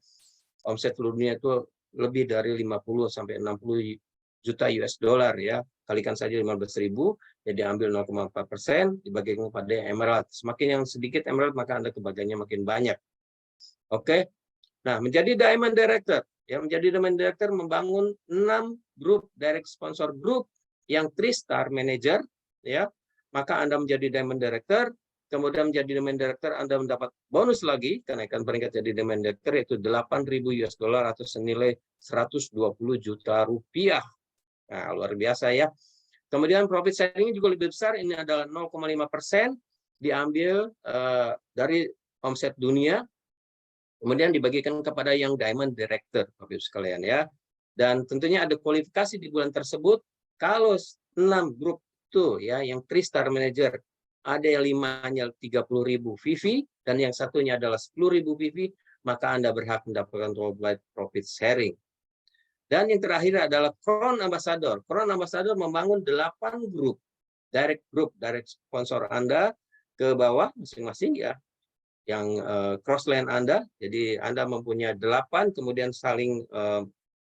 Omset seluruh dunia itu lebih dari 50 sampai 60 juta US dollar ya. Kalikan saja 15.000, jadi ambil 0,4%, dibagikan kepada Emerald. Semakin yang sedikit Emerald, maka Anda kebagiannya makin banyak. Oke. Nah, menjadi Diamond Director. Ya, menjadi Diamond Director membangun 6 grup direct sponsor grup yang 3-star manager. Ya, maka Anda menjadi Diamond Director. Kemudian menjadi Diamond Director, Anda mendapat bonus lagi, kenaikan peringkat jadi Diamond Director, yaitu 8.000 US dollar atau senilai 120 juta rupiah. Nah, luar biasa ya. Kemudian profit sharing juga lebih besar, ini adalah 0,5% diambil dari omset dunia, kemudian dibagikan kepada yang Diamond Director, Bapak Ibu sekalian ya. Dan tentunya ada kualifikasi di bulan tersebut, kalau 6 grup itu ya, yang 3-star manager, ada yang 5-nya 30.000 VV, dan yang satunya adalah 10.000 VV, maka Anda berhak mendapatkan worldwide profit sharing. Dan yang terakhir adalah Crown Ambassador. Crown Ambassador membangun 8 grup, direct sponsor Anda ke bawah masing-masing ya, yang crossline Anda. Jadi Anda mempunyai 8, kemudian saling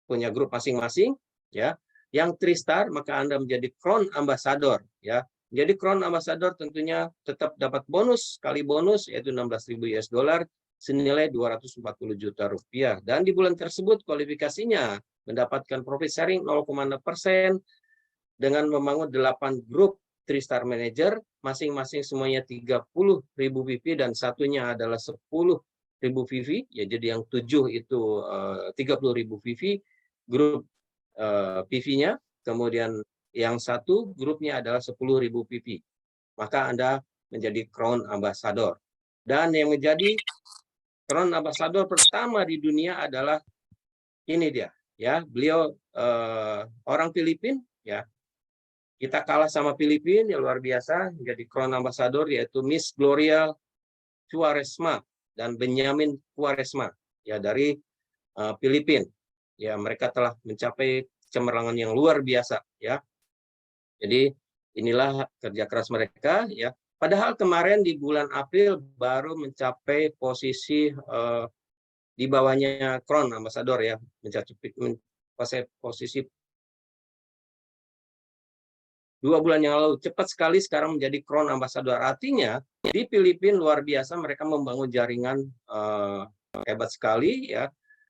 punya grup masing-masing ya. Yang 3-star maka Anda menjadi Crown Ambassador ya. Jadi Crown Ambassador tentunya tetap dapat bonus, kali bonus yaitu 16.000 US dollar senilai 240 juta rupiah. Dan di bulan tersebut kualifikasinya mendapatkan profit sharing 0,6% dengan membangun 8 grup 3-star manager, masing-masing semuanya 30.000 VV dan satunya adalah 10.000 VV, ya jadi yang 7 itu 30.000 VV grup PV-nya, kemudian yang satu grupnya adalah 10.000 PV. Maka Anda menjadi Crown Ambassador. Dan yang menjadi Crown Ambassador pertama di dunia adalah ini dia, ya. Beliau orang Filipina, ya. Kita kalah sama Filipina, ya luar biasa. Jadi Crown Ambassador yaitu Miss Gloria Cuaresma dan Benjamin Quaresma ya dari Filipina. Ya, mereka telah mencapai cemerlangan yang luar biasa ya. Jadi inilah kerja keras mereka ya. Padahal kemarin di bulan April baru mencapai posisi di bawahnya Crown Ambassador ya, mencapai posisi 2 bulan yang lalu. Cepat sekali sekarang menjadi Crown Ambassador. Artinya di Filipina luar biasa mereka membangun jaringan hebat sekali ya,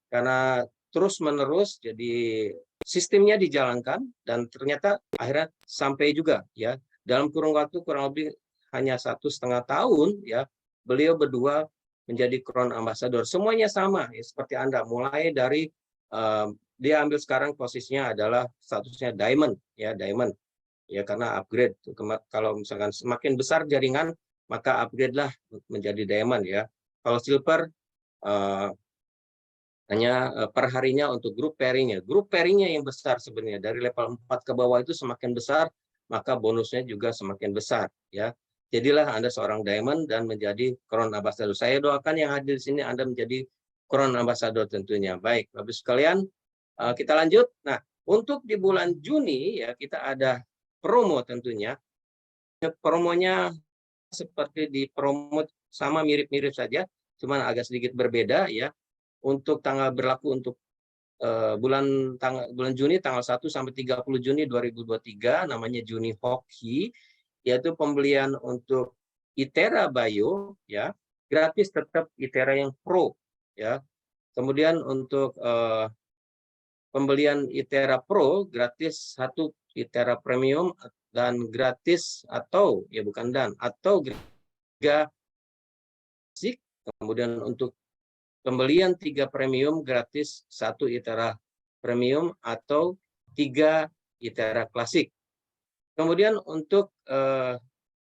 karena terus-menerus jadi sistemnya dijalankan dan ternyata akhirnya sampai juga ya dalam kurun waktu kurang lebih hanya 1,5 tahun ya beliau berdua menjadi Crown Ambassador. Semuanya sama ya, seperti Anda, mulai dari dia ambil sekarang posisinya adalah statusnya Diamond ya, Diamond ya, karena upgrade. Kalau misalkan semakin besar jaringan maka upgrade lah menjadi Diamond ya. Kalau Silver hanya per harinya untuk grup pairingnya. Grup pairingnya yang besar sebenarnya, dari level 4 ke bawah itu semakin besar, maka bonusnya juga semakin besar ya. Jadilah Anda seorang Diamond dan menjadi Crown Ambassador. Saya doakan yang hadir di sini Anda menjadi Crown Ambassador tentunya. Baik, Bapak sekalian, kita lanjut. Nah, untuk di bulan Juni ya kita ada promo tentunya. Promonya seperti di promo sama mirip-mirip saja, cuman agak sedikit berbeda ya. Untuk tanggal berlaku untuk bulan Juni tanggal 1 sampai 30 Juni 2023 namanya Juni Hoki, yaitu pembelian untuk Itera Bio ya gratis tetap Itera yang Pro ya. Kemudian untuk pembelian Itera Pro gratis 1 Itera Premium dan gratis atau ya bukan dan atau gratis. Kemudian untuk pembelian 3 premium gratis 1 Itera Premium atau 3 Itera Klasik. Kemudian untuk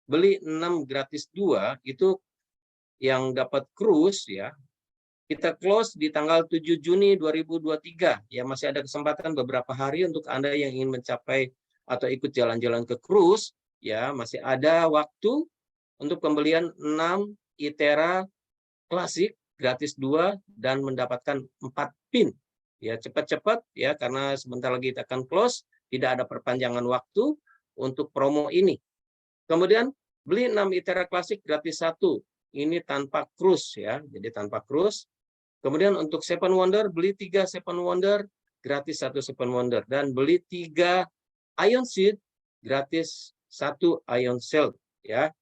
beli 6 gratis 2 itu yang dapat cruise ya. Kita close di tanggal 7 Juni 2023 ya, masih ada kesempatan beberapa hari untuk Anda yang ingin mencapai atau ikut jalan-jalan ke cruise ya, masih ada waktu untuk pembelian 6 Itera Klasik gratis 2 dan mendapatkan 4 pin. Ya, cepat-cepat ya karena sebentar lagi kita akan close, tidak ada perpanjangan waktu untuk promo ini. Kemudian beli 6 Itera Klasik gratis 1. Ini tanpa cruise ya, jadi tanpa cruise. Kemudian untuk Seven Wonder beli 3 Seven Wonder gratis 1 Seven Wonder dan beli 3 Ion Seed gratis 1 Ion Cell ya.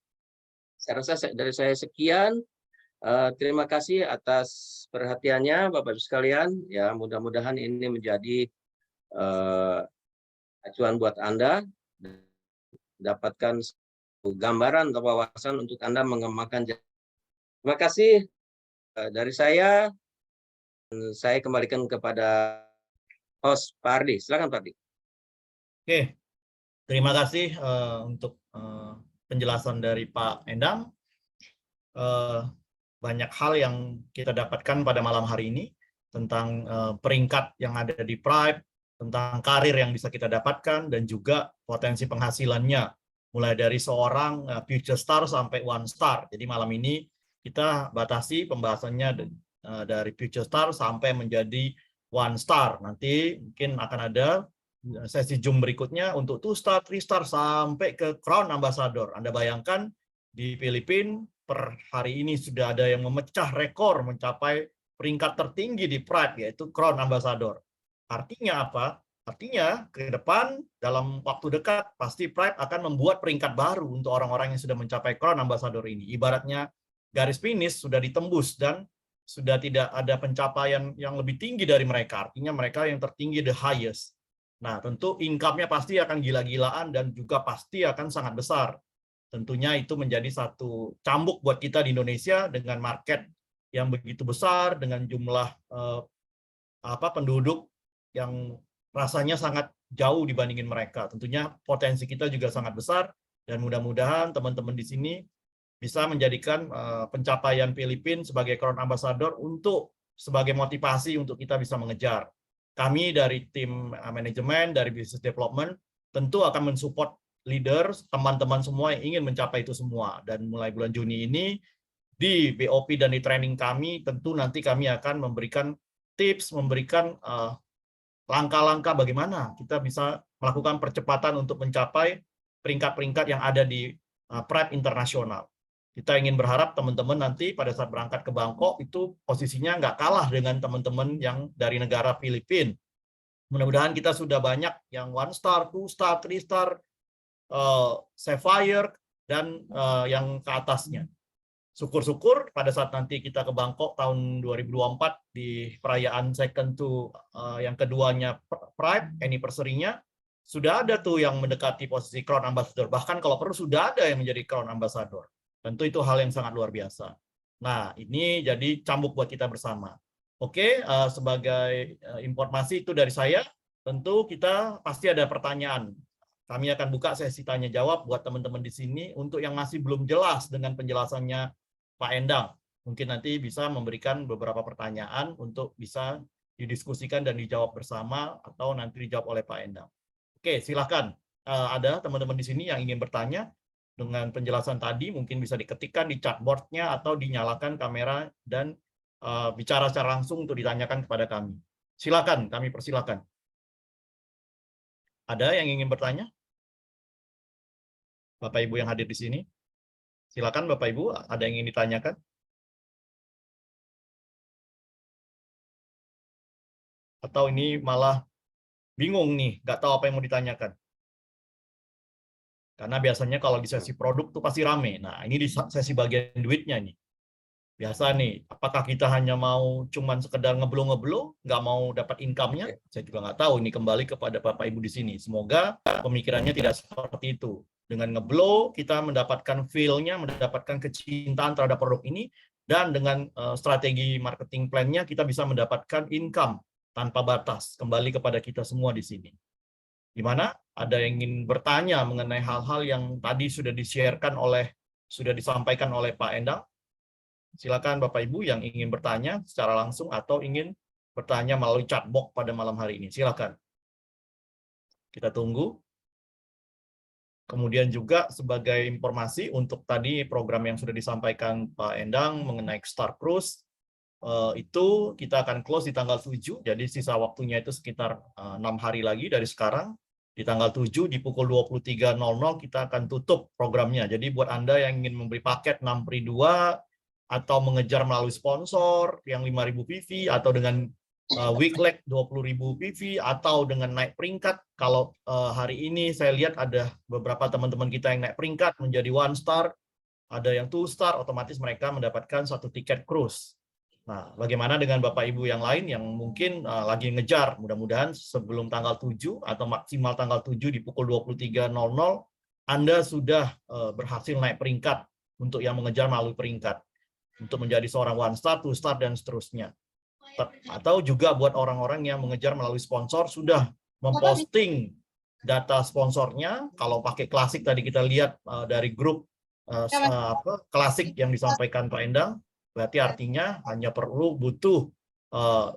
Saya rasa dari saya sekian. Terima kasih atas perhatiannya Bapak Ibu sekalian. Ya, mudah-mudahan ini menjadi acuan buat Anda, dapatkan gambaran atau wawasan untuk Anda mengembangkan. Terima kasih dari saya. Saya kembalikan kepada host Pak Ardi. Silakan Pak Ardi. Oke, terima kasih untuk penjelasan dari Pak Endang. Banyak hal yang kita dapatkan pada malam hari ini tentang peringkat yang ada di Pride, tentang karir yang bisa kita dapatkan, dan juga potensi penghasilannya, mulai dari seorang future star sampai one star. Jadi malam ini kita batasi pembahasannya dari future star sampai menjadi one star. Nanti mungkin akan ada sesi Zoom berikutnya untuk 2 star, 3 star, sampai ke Crown Ambassador. Anda bayangkan di Filipina per hari ini sudah ada yang memecah rekor mencapai peringkat tertinggi di Pride, yaitu Crown Ambassador. Artinya apa? Artinya ke depan dalam waktu dekat pasti Pride akan membuat peringkat baru untuk orang-orang yang sudah mencapai Crown Ambassador ini. Ibaratnya garis finish sudah ditembus dan sudah tidak ada pencapaian yang lebih tinggi dari mereka. Artinya mereka yang tertinggi, the highest. Nah, tentu income-nya pasti akan gila-gilaan dan juga pasti akan sangat besar. Tentunya itu menjadi satu cambuk buat kita di Indonesia dengan market yang begitu besar, dengan jumlah penduduk yang rasanya sangat jauh dibandingin mereka. Tentunya potensi kita juga sangat besar dan mudah-mudahan teman-teman di sini bisa menjadikan pencapaian Filipina sebagai Crown Ambassador untuk sebagai motivasi untuk kita bisa mengejar. Kami dari tim manajemen, dari business development, tentu akan mensupport leaders, teman-teman semua yang ingin mencapai itu semua. Dan mulai bulan Juni ini, di BOP dan di training kami, tentu nanti kami akan memberikan tips, memberikan langkah-langkah bagaimana kita bisa melakukan percepatan untuk mencapai peringkat-peringkat yang ada di Pride internasional. Kita ingin berharap teman-teman nanti pada saat berangkat ke Bangkok itu posisinya nggak kalah dengan teman-teman yang dari negara Filipina. Mudah-mudahan kita sudah banyak yang 1 star, 2 star, 3 star, Sapphire, dan yang ke atasnya. Syukur-syukur pada saat nanti kita ke Bangkok tahun 2024 di perayaan second to yang keduanya Pride anniversary-nya, sudah ada tuh yang mendekati posisi Crown Ambassador. Bahkan kalau perlu sudah ada yang menjadi Crown Ambassador. Tentu itu hal yang sangat luar biasa. Nah, ini jadi cambuk buat kita bersama. Oke, sebagai informasi itu dari saya. Tentu kita pasti ada pertanyaan. Kami akan buka sesi tanya jawab buat teman-teman di sini untuk yang masih belum jelas dengan penjelasannya Pak Endang. Mungkin nanti bisa memberikan beberapa pertanyaan untuk bisa didiskusikan dan dijawab bersama atau nanti dijawab oleh Pak Endang. Oke, silakan. Ada teman-teman di sini yang ingin bertanya dengan penjelasan tadi, mungkin bisa diketikkan di chatboard-nya atau dinyalakan kamera dan bicara secara langsung untuk ditanyakan kepada kami. Silakan, kami persilakan. Ada yang ingin bertanya? Bapak Ibu yang hadir di sini? Silakan Bapak Ibu, ada yang ingin ditanyakan? Atau ini malah bingung nih, nggak tahu apa yang mau ditanyakan? Karena biasanya kalau di sesi produk tuh pasti rame. Nah, ini di sesi bagian duitnya nih. Biasa nih, apakah kita hanya mau cuman sekedar ngeblow-ngeblow, nggak mau dapat income-nya? Saya juga nggak tahu. Ini kembali kepada Bapak Ibu di sini. Semoga pemikirannya tidak seperti itu. Dengan ngeblow, kita mendapatkan feel-nya, mendapatkan kecintaan terhadap produk ini, dan dengan strategi marketing plan-nya, kita bisa mendapatkan income tanpa batas. Kembali kepada kita semua di sini. Gimana? Ada yang ingin bertanya mengenai hal-hal yang tadi sudah sudah disampaikan oleh Pak Endang? Silakan Bapak Ibu yang ingin bertanya secara langsung atau ingin bertanya melalui chatbox pada malam hari ini. Silakan. Kita tunggu. Kemudian juga sebagai informasi untuk tadi program yang sudah disampaikan Pak Endang mengenai Star Cruise, itu kita akan close di tanggal 7, jadi sisa waktunya itu sekitar 6 hari lagi dari sekarang. Di tanggal 7 di pukul 23.00 kita akan tutup programnya. Jadi buat Anda yang ingin membeli paket 6 free 2 atau mengejar melalui sponsor yang 5.000 PV atau dengan weekleg 20.000 PV atau dengan naik peringkat. Kalau hari ini saya lihat ada beberapa teman-teman kita yang naik peringkat menjadi 1 star, ada yang 2 star, otomatis mereka mendapatkan 1 tiket cruise. Nah, bagaimana dengan Bapak Ibu yang lain yang mungkin lagi ngejar, mudah-mudahan sebelum tanggal 7 atau maksimal tanggal 7 di pukul 23.00 Anda sudah berhasil naik peringkat untuk yang mengejar melalui peringkat. Untuk menjadi seorang 1 star, 2 star, dan seterusnya. Atau juga buat orang-orang yang mengejar melalui sponsor, sudah memposting data sponsornya. Kalau pakai klasik tadi kita lihat dari grup klasik yang disampaikan Pak Endang, berarti artinya hanya butuh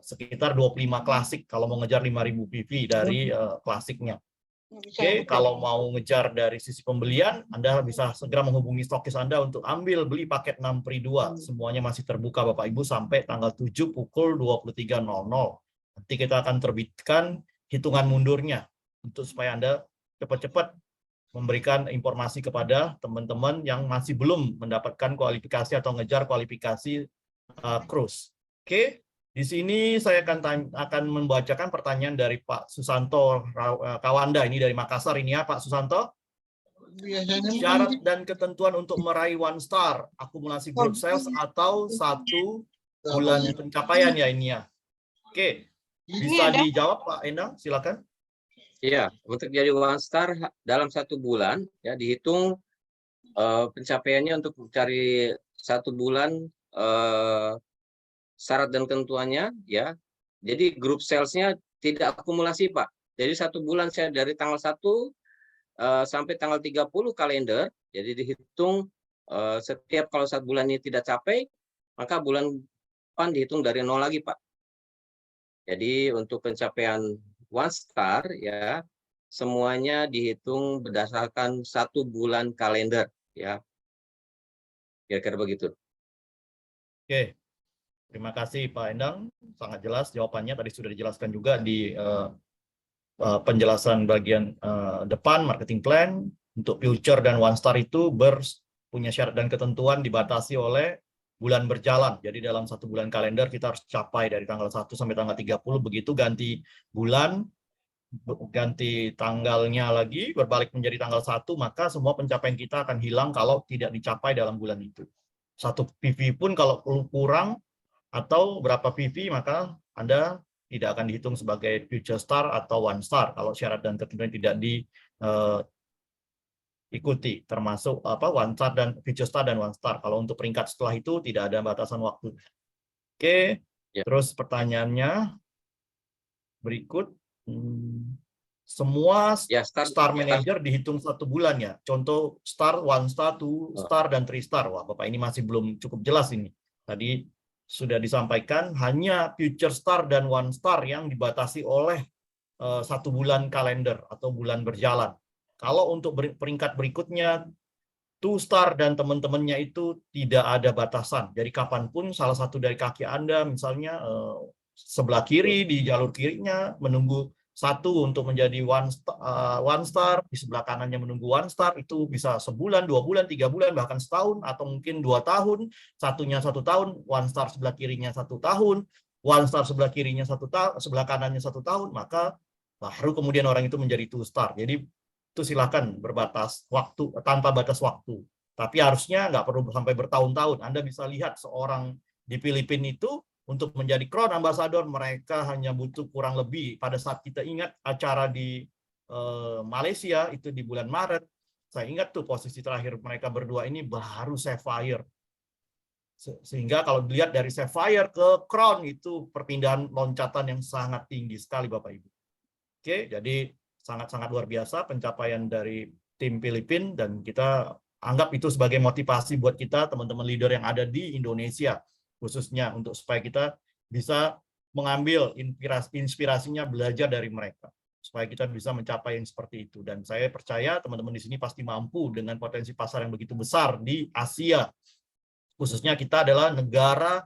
sekitar 25 klasik kalau mau ngejar 5.000 PV dari klasiknya. Oke, kalau mau ngejar dari sisi pembelian, Anda bisa segera menghubungi stokis Anda untuk beli paket 6 free 2. Semuanya masih terbuka Bapak Ibu sampai tanggal 7 pukul 23.00. Nanti kita akan terbitkan hitungan mundurnya untuk supaya Anda cepat-cepat memberikan informasi kepada teman-teman yang masih belum mendapatkan kualifikasi atau ngejar kualifikasi cruise. Oke. Di sini saya akan membacakan pertanyaan dari Pak Susanto Kawanda, ini dari Makassar ini ya Pak Susanto. Syarat dan ketentuan untuk meraih 1 star, akumulasi group sales atau 1 bulan pencapaian ya ini ya. Oke, bisa dijawab Pak Endang, silakan. Iya, untuk jadi 1 star dalam 1 bulan ya dihitung pencapaiannya untuk mencari 1 bulan syarat dan ketentuannya ya. Jadi grup salesnya tidak akumulasi Pak. Jadi 1 bulan saya dari tanggal 1 sampai tanggal 30 kalender. Jadi dihitung setiap kalau 1 bulan ini tidak capai, maka bulan depan dihitung dari 0 lagi Pak. Jadi untuk pencapaian 1 star ya semuanya dihitung berdasarkan 1 bulan kalender ya. Kira-kira begitu. Oke, terima kasih Pak Endang, sangat jelas jawabannya. Tadi sudah dijelaskan juga di penjelasan bagian depan marketing plan. Untuk future dan one star itu punya syarat dan ketentuan dibatasi oleh bulan berjalan. Jadi dalam 1 bulan kalender kita harus capai dari tanggal 1 sampai tanggal 30. Begitu ganti bulan, ganti tanggalnya lagi, berbalik menjadi tanggal 1, maka semua pencapaian kita akan hilang kalau tidak dicapai dalam bulan itu. 1 PV pun kalau kurang atau berapa PV, maka Anda tidak akan dihitung sebagai future star atau one star kalau syarat dan ketentuan tidak diikuti, termasuk one star dan future star dan one star. Kalau untuk peringkat setelah itu tidak ada batasan waktu. Oke, Ya. terus pertanyaannya berikut. Semua Ya, star manager dihitung 1 bulan ya. Contoh star, one star, two star, dan three star. Wah, Bapak ini masih belum cukup jelas ini. Tadi sudah disampaikan hanya future star dan one star yang dibatasi oleh 1 bulan kalender atau bulan berjalan. Kalau untuk peringkat berikutnya, two star dan teman-temannya itu tidak ada batasan. Jadi kapanpun salah satu dari kaki Anda, misalnya sebelah kiri di jalur kirinya menunggu 1 untuk menjadi one star, di sebelah kanannya menunggu one star, itu bisa sebulan, 2 bulan, 3 bulan, bahkan setahun, atau mungkin 2 tahun, satunya 1 tahun, one star sebelah kirinya 1 tahun, one star sebelah kirinya 1 tahun, sebelah kanannya 1 tahun, maka baru kemudian orang itu menjadi two star. Jadi itu silakan berbatas waktu, tanpa batas waktu. Tapi harusnya nggak perlu sampai bertahun-tahun. Anda bisa lihat seorang di Filipina itu untuk menjadi Crown Ambassador, mereka hanya butuh kurang lebih, pada saat kita ingat acara di Malaysia itu di bulan Maret, saya ingat tuh posisi terakhir mereka berdua ini baru Sapphire. Sehingga kalau dilihat dari Sapphire ke Crown itu perpindahan loncatan yang sangat tinggi sekali Bapak Ibu. Oke, jadi sangat-sangat luar biasa pencapaian dari tim Filipina, dan kita anggap itu sebagai motivasi buat kita teman-teman leader yang ada di Indonesia khususnya, untuk supaya kita bisa mengambil inspirasinya, belajar dari mereka supaya kita bisa mencapai yang seperti itu. Dan saya percaya teman-teman di sini pasti mampu dengan potensi pasar yang begitu besar di Asia. Khususnya kita adalah negara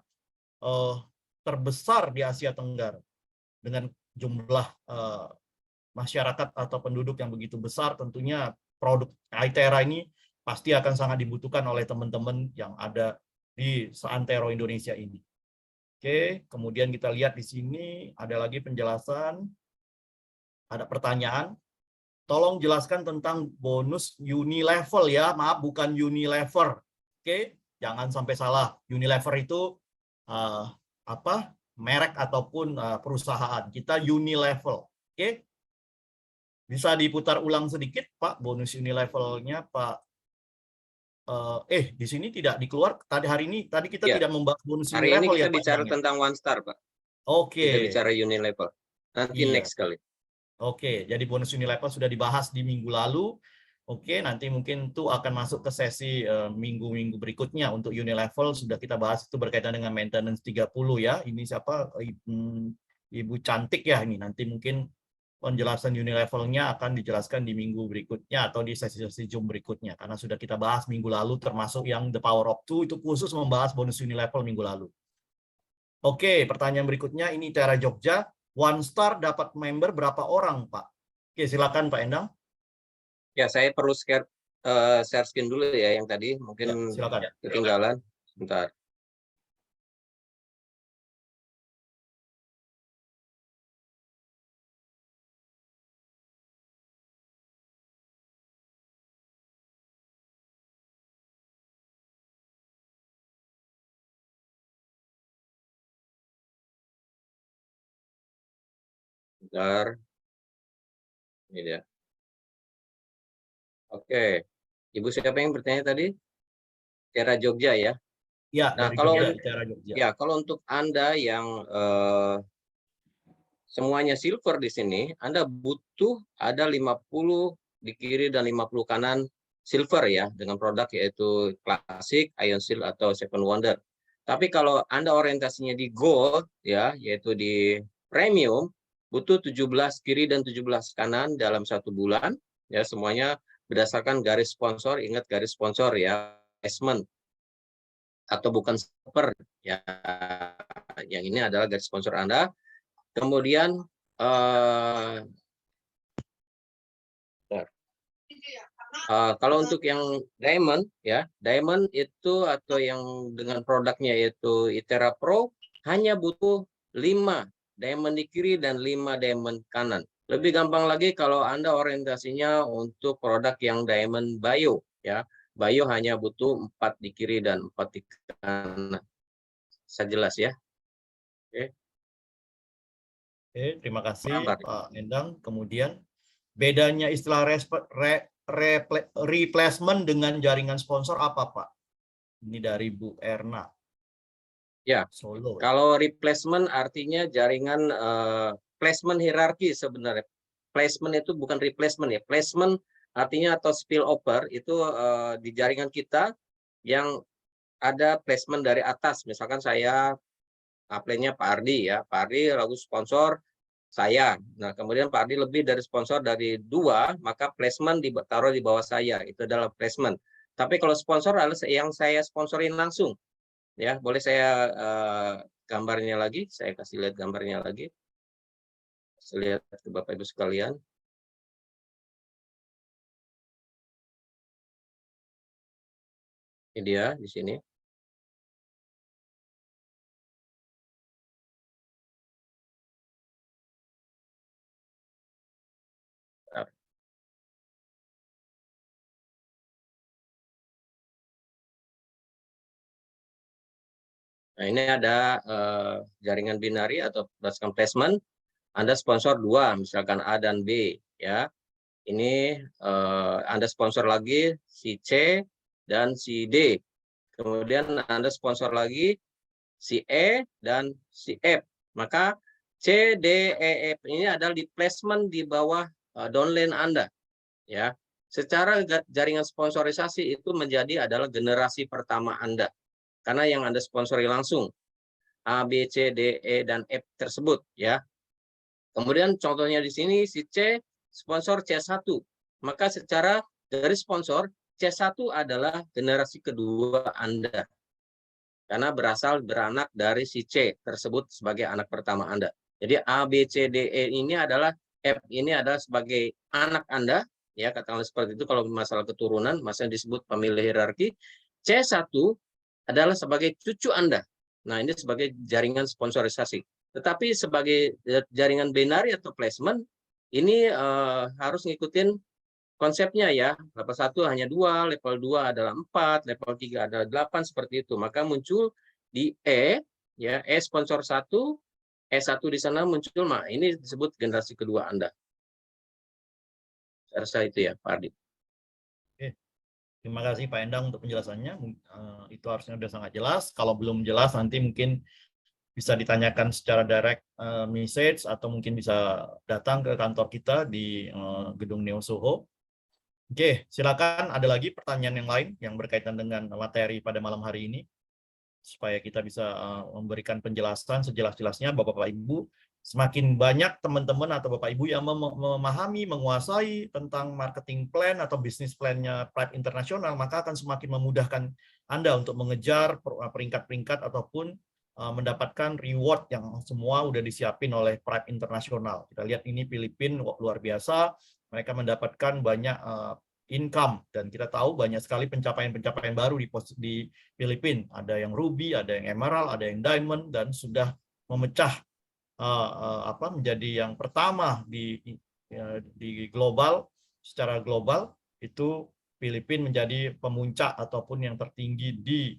terbesar di Asia Tenggara dengan jumlah masyarakat atau penduduk yang begitu besar. Tentunya produk iTera ini pasti akan sangat dibutuhkan oleh teman-teman yang ada di seantero Indonesia ini. Oke, kemudian kita lihat di sini ada lagi penjelasan, ada pertanyaan. Tolong jelaskan tentang bonus Unilever ya, maaf bukan Unilever. Oke, jangan sampai salah. Unilever itu apa? Merek ataupun perusahaan. Kita Unilever. Oke. Bisa diputar ulang sedikit, Pak, bonus Unilever-nya, Pak. Di sini tidak dikeluar. Tadi kita Ya. tidak membahas bonus Hari ini Unilever kita ya, Pak. bicara tentang one star, Pak. Oke. Kita bicara Unilever. Nanti Iya. next kali. Oke, jadi bonus Unilever sudah dibahas di minggu lalu. Oke, nanti mungkin itu akan masuk ke sesi minggu-minggu berikutnya. Untuk Unilever sudah kita bahas, itu berkaitan dengan maintenance 30 ya. Ini siapa? Ibu cantik ya ini. Nanti mungkin penjelasan Unilever-nya akan dijelaskan di minggu berikutnya atau di sesi-sesi Zoom berikutnya. Karena sudah kita bahas minggu lalu, termasuk yang The Power of Two, itu khusus membahas bonus Unilever minggu lalu. Oke, pertanyaan berikutnya ini Tera Jogja. One Star dapat member berapa orang, Pak? Oke, silakan Pak Endang. Ya, saya perlu share screen dulu ya yang tadi. Mungkin Ya, silakan. ketinggalan. Sebentar. Bentar. Ini dia. Oke. Ibu siapa yang bertanya tadi? Tera Jogja ya. Ya, Nah, dari kalau Jogja, Tera Jogja. ya kalau untuk Anda yang semuanya silver di sini, Anda butuh ada 50 di kiri dan 50 kanan silver ya, dengan produk yaitu klasik, Ion Shield atau Seven Wonder. Tapi kalau Anda orientasinya di gold ya, yaitu di premium, butuh 17 kiri dan 17 kanan dalam 1 bulan ya, semuanya berdasarkan garis sponsor. Ingat garis sponsor ya, placement. atau bukan super ya, yang ini adalah garis sponsor Anda. Kemudian kalau untuk yang diamond ya, diamond itu atau yang dengan produknya yaitu Itera Pro hanya butuh 5 diamond di kiri dan 5 diamond kanan. Lebih gampang lagi kalau Anda orientasinya untuk produk yang diamond bio ya. Bio hanya butuh 4 di kiri dan 4 di kanan. Bisa jelas ya. Oke. Oke, terima kasih Pak. Pak Endang. Kemudian bedanya istilah replacement dengan jaringan sponsor apa, Pak? Ini dari Bu Erna. Ya, Solo. kalau replacement artinya jaringan placement hierarki sebenarnya. Placement itu bukan replacement ya. Placement artinya atau spillover itu di jaringan kita yang ada placement dari atas. Misalkan saya upline-nya Pak Ardi ya. Pak Ardi lalu sponsor saya. Nah, kemudian Pak Ardi lebih dari sponsor dari 2, maka placement ditaruh di bawah saya. Itu adalah placement. Tapi kalau sponsor adalah yang saya sponsorin langsung. Ya, boleh saya gambarnya lagi? Saya kasih lihat gambarnya lagi. Saya lihat ke Bapak Ibu sekalian. Ini dia di sini. Nah, ini ada jaringan binari atau berdasarkan placement. Anda sponsor 2, misalkan A dan B. Ya, ini Anda sponsor lagi si C dan si D. Kemudian Anda sponsor lagi si E dan si F. Maka C, D, E, F ini adalah di placement di bawah downline Anda. Ya, secara jaringan sponsorisasi itu menjadi adalah generasi pertama Anda. Karena yang Anda sponsori langsung A, B, C, D, E, dan F tersebut ya. Kemudian contohnya di sini si C sponsor C1. Maka secara dari sponsor C1 adalah generasi kedua Anda. Karena beranak dari si C tersebut sebagai anak pertama Anda. Jadi A, B, C, D, E ini adalah F ini adalah sebagai anak Anda ya, katakanlah seperti itu kalau masalah keturunan, masalah disebut pemilih hierarki. C1 adalah sebagai cucu Anda. Nah, ini sebagai jaringan sponsorisasi. Tetapi sebagai jaringan binary atau placement, ini harus ngikutin konsepnya ya. Level 1 hanya 2, level 2 adalah 4, level 3 adalah 8, seperti itu. Maka muncul di E, ya, E sponsor 1, E1 di sana muncul, nah ini disebut generasi kedua Anda. Saya rasa itu ya, Pak Ardi. Terima kasih Pak Endang untuk penjelasannya. Itu harusnya sudah sangat jelas. Kalau belum jelas nanti mungkin bisa ditanyakan secara direct message atau mungkin bisa datang ke kantor kita di Gedung Neo Soho. Oke, silakan ada lagi pertanyaan yang lain yang berkaitan dengan materi pada malam hari ini supaya kita bisa memberikan penjelasan sejelas-jelasnya Bapak-Bapak Ibu. Semakin banyak teman-teman atau Bapak Ibu yang memahami, menguasai tentang marketing plan atau bisnis plan-nya Pride Internasional, maka akan semakin memudahkan Anda untuk mengejar peringkat-peringkat ataupun mendapatkan reward yang semua udah disiapin oleh Pride Internasional. Kita lihat ini Filipina luar biasa, mereka mendapatkan banyak income, dan kita tahu banyak sekali pencapaian-pencapaian baru di Filipina. Ada yang ruby, ada yang emerald, ada yang diamond, dan sudah memecah menjadi yang pertama di global, secara global itu Filipina menjadi pemuncak ataupun yang tertinggi di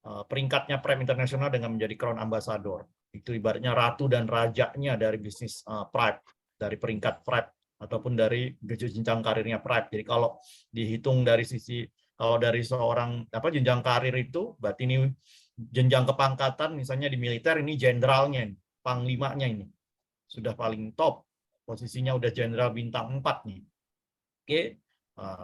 peringkatnya Prime Internasional dengan menjadi Crown Ambassador. Itu ibaratnya ratu dan rajanya dari bisnis Prime, dari peringkat Prime ataupun dari jenjang karirnya Prime. Jadi kalau dihitung dari sisi, kalau dari seorang jenjang karir itu berarti ini jenjang kepangkatan, misalnya di militer ini jenderalnya, panglimanya ini sudah paling top, posisinya udah jenderal bintang 4 nih. Oke,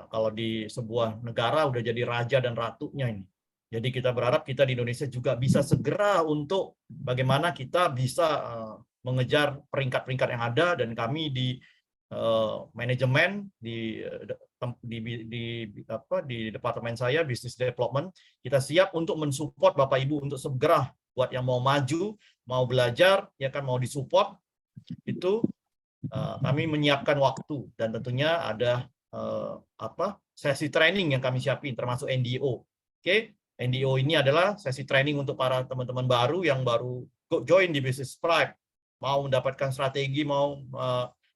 kalau di sebuah negara udah jadi raja dan ratunya ini. Jadi kita berharap kita di Indonesia juga bisa segera untuk bagaimana kita bisa mengejar peringkat-peringkat yang ada, dan kami di manajemen di departemen saya business development, kita siap untuk mensupport Bapak Ibu untuk segera buat yang mau maju, mau belajar, ya kan, mau disupport itu. Kami menyiapkan waktu dan tentunya ada sesi training yang kami siapin termasuk NDO. Oke, NDO ini adalah sesi training untuk para teman-teman baru yang baru join di Business Tribe, mau mendapatkan strategi, mau